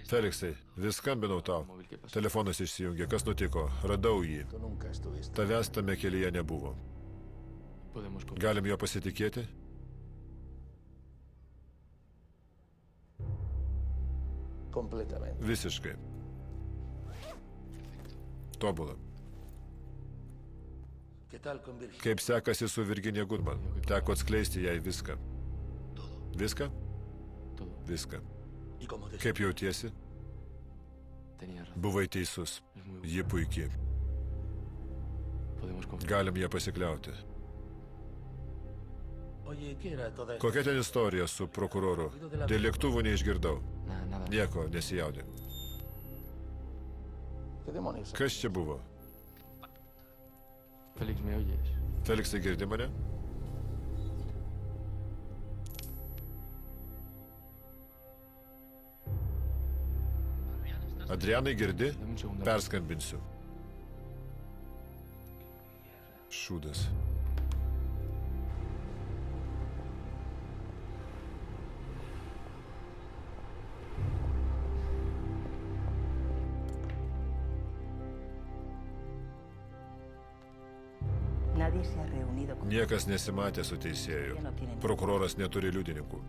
Feliksai, vis skambinau tau. Telefonas išsijungė. Kas nutiko? Radau jį. Tavęs tame kelyje nebuvo. Galim jo pasitikėti? Visiškai. Tobula. Kaip sekasi su Virginija Goodman? Teko atskleisti jai viską. Viską? Viską. Kaip jautiesi? Buvai teisus. Ji puikiai. Galim ją pasikliauti. Kokia ten istorija su prokuroru? Dėl lėktuvų neišgirdau. Nieko, nesijaudink. Kas čia buvo? Feliksai, girdi mane? Adrianai, girdi? Perskambinsiu. Šūdas. Nadie se ha reunido con... Niekas nesimatė su teisėju. Prokuroras neturi liudininkų.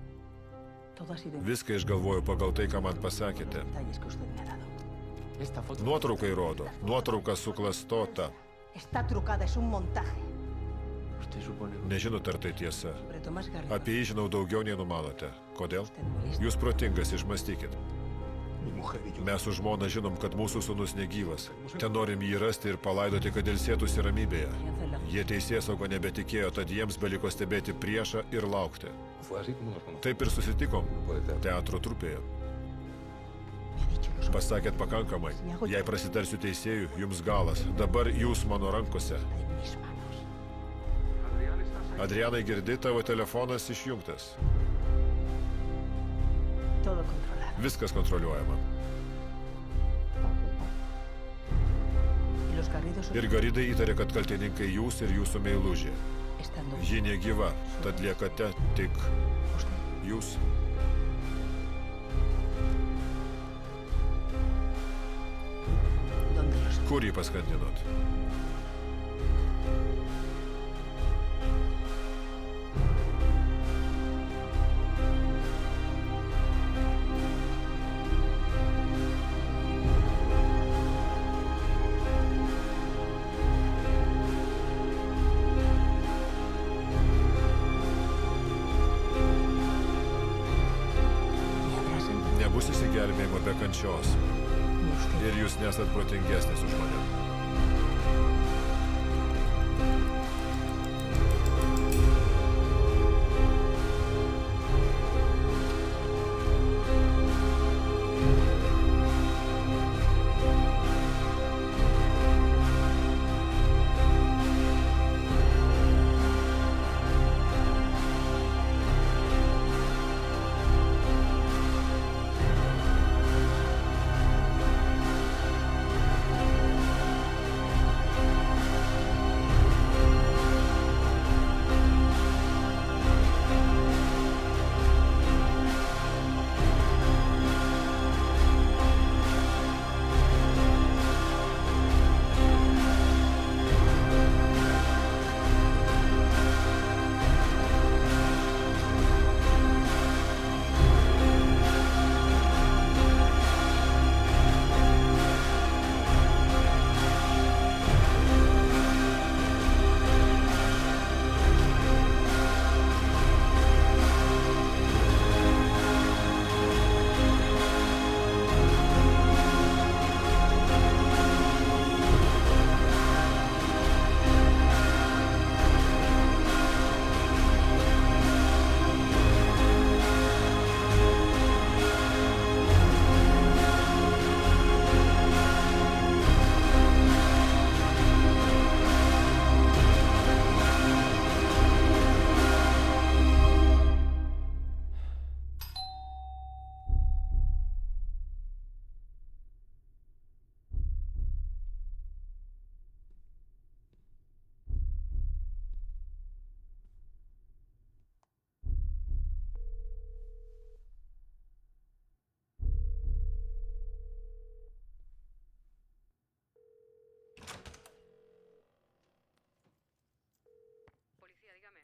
Todo ha sido Viską išgalvoju pagal tai, ką man pasakėte. detalles que usted me ha dado. Nuotraukai rodo. Nuotrauka suklastota. Está trucada, es un montaje. Nežinot, ar tai tiesa. Sobre Tomás Garrido. Apie jį žinau daugiau nei numanote. Kodėl? Usted muy listo. Jūs protingas, išmastykit. Mi mujer y yo. Mes su žmona žinom, kad mūsų sūnus negyvas. Ten norim jį rasti ir palaidoti, kad ilsėtųsi ramybėje. Jie teisėsaugo nebetikėjo, tad jiems beliko stebėti priešą ir laukti. Fue así como nos conocimos. Taip ir susitikom Puede ser. teatro trupėje. Me ha dicho los Pasakėt pakankamai. Jei prasitarsiu teisėjų, jums galas. Dabar jūs mano rankose. en mis manos. Adrianai, girdi, tavo telefonas išjungtas. Todo controlado. Viskas kontroliuojama. Y los Garridos Ir Garidai įtarė, kad kaltininkai jūs ir jūsų meilužė. estando Ji negyva, tad liekate tik usted. jūs. ¿Dónde los... Kur jį paskandinot? Ni habrás entendido Nebus įsigelbėjimo be kančios. ni usted. Ir jūs nesat protingesnis už mane.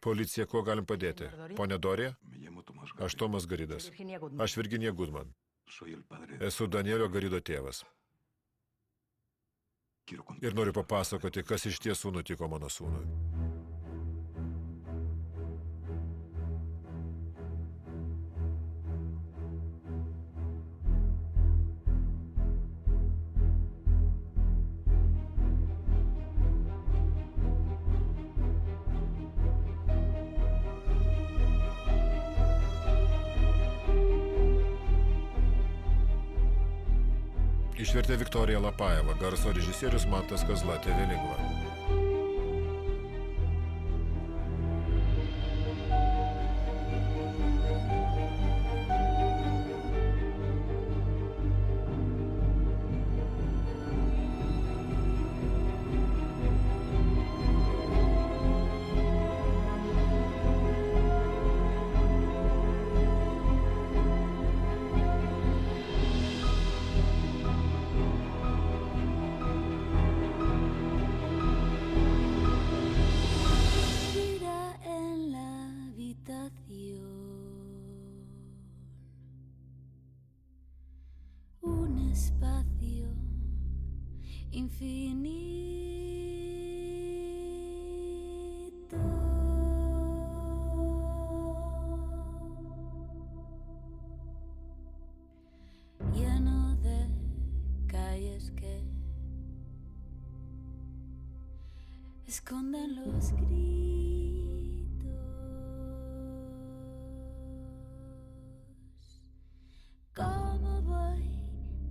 Policija, kuo galim padėti? Pone Dorė, Me llamo Tomás aš Garrido. Tomas Garidas. Virginia Goodman. Aš Virginija Goodman. Soy el padre de... Esu Danielio Garido tėvas. Quiero contar. Ir noriu papasakoti, kas iš tiesų nutiko mano sūnui. Išvertė Viktorija Lapajeva, garso režisierius Mantas Kazla, TV Lingva. infinito, lleno de calles que esconden los gritos. ¿Cómo voy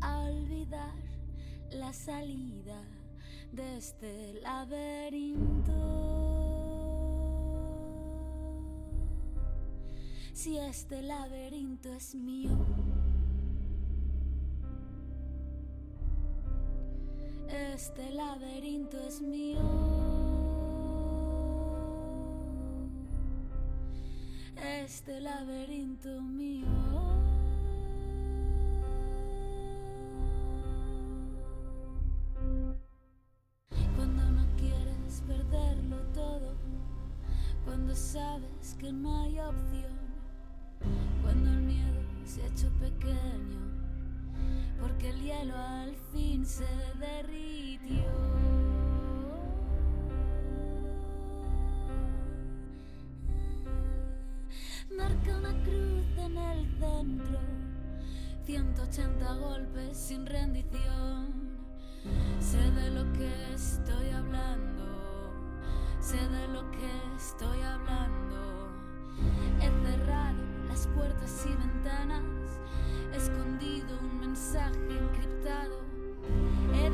a olvidar la salida de este laberinto? Si este laberinto es mío, este laberinto es mío, este laberinto mío. Cuando no quieres perderlo todo, cuando sabes que no hay opción, cuando el miedo se ha hecho pequeño, porque el hielo al fin se derritió. Marca una cruz en el centro, 180 golpes sin rendición. Sé de lo que estoy hablando, sé de lo que estoy hablando. He cerrado las puertas y ventanas, he escondido un mensaje encriptado. He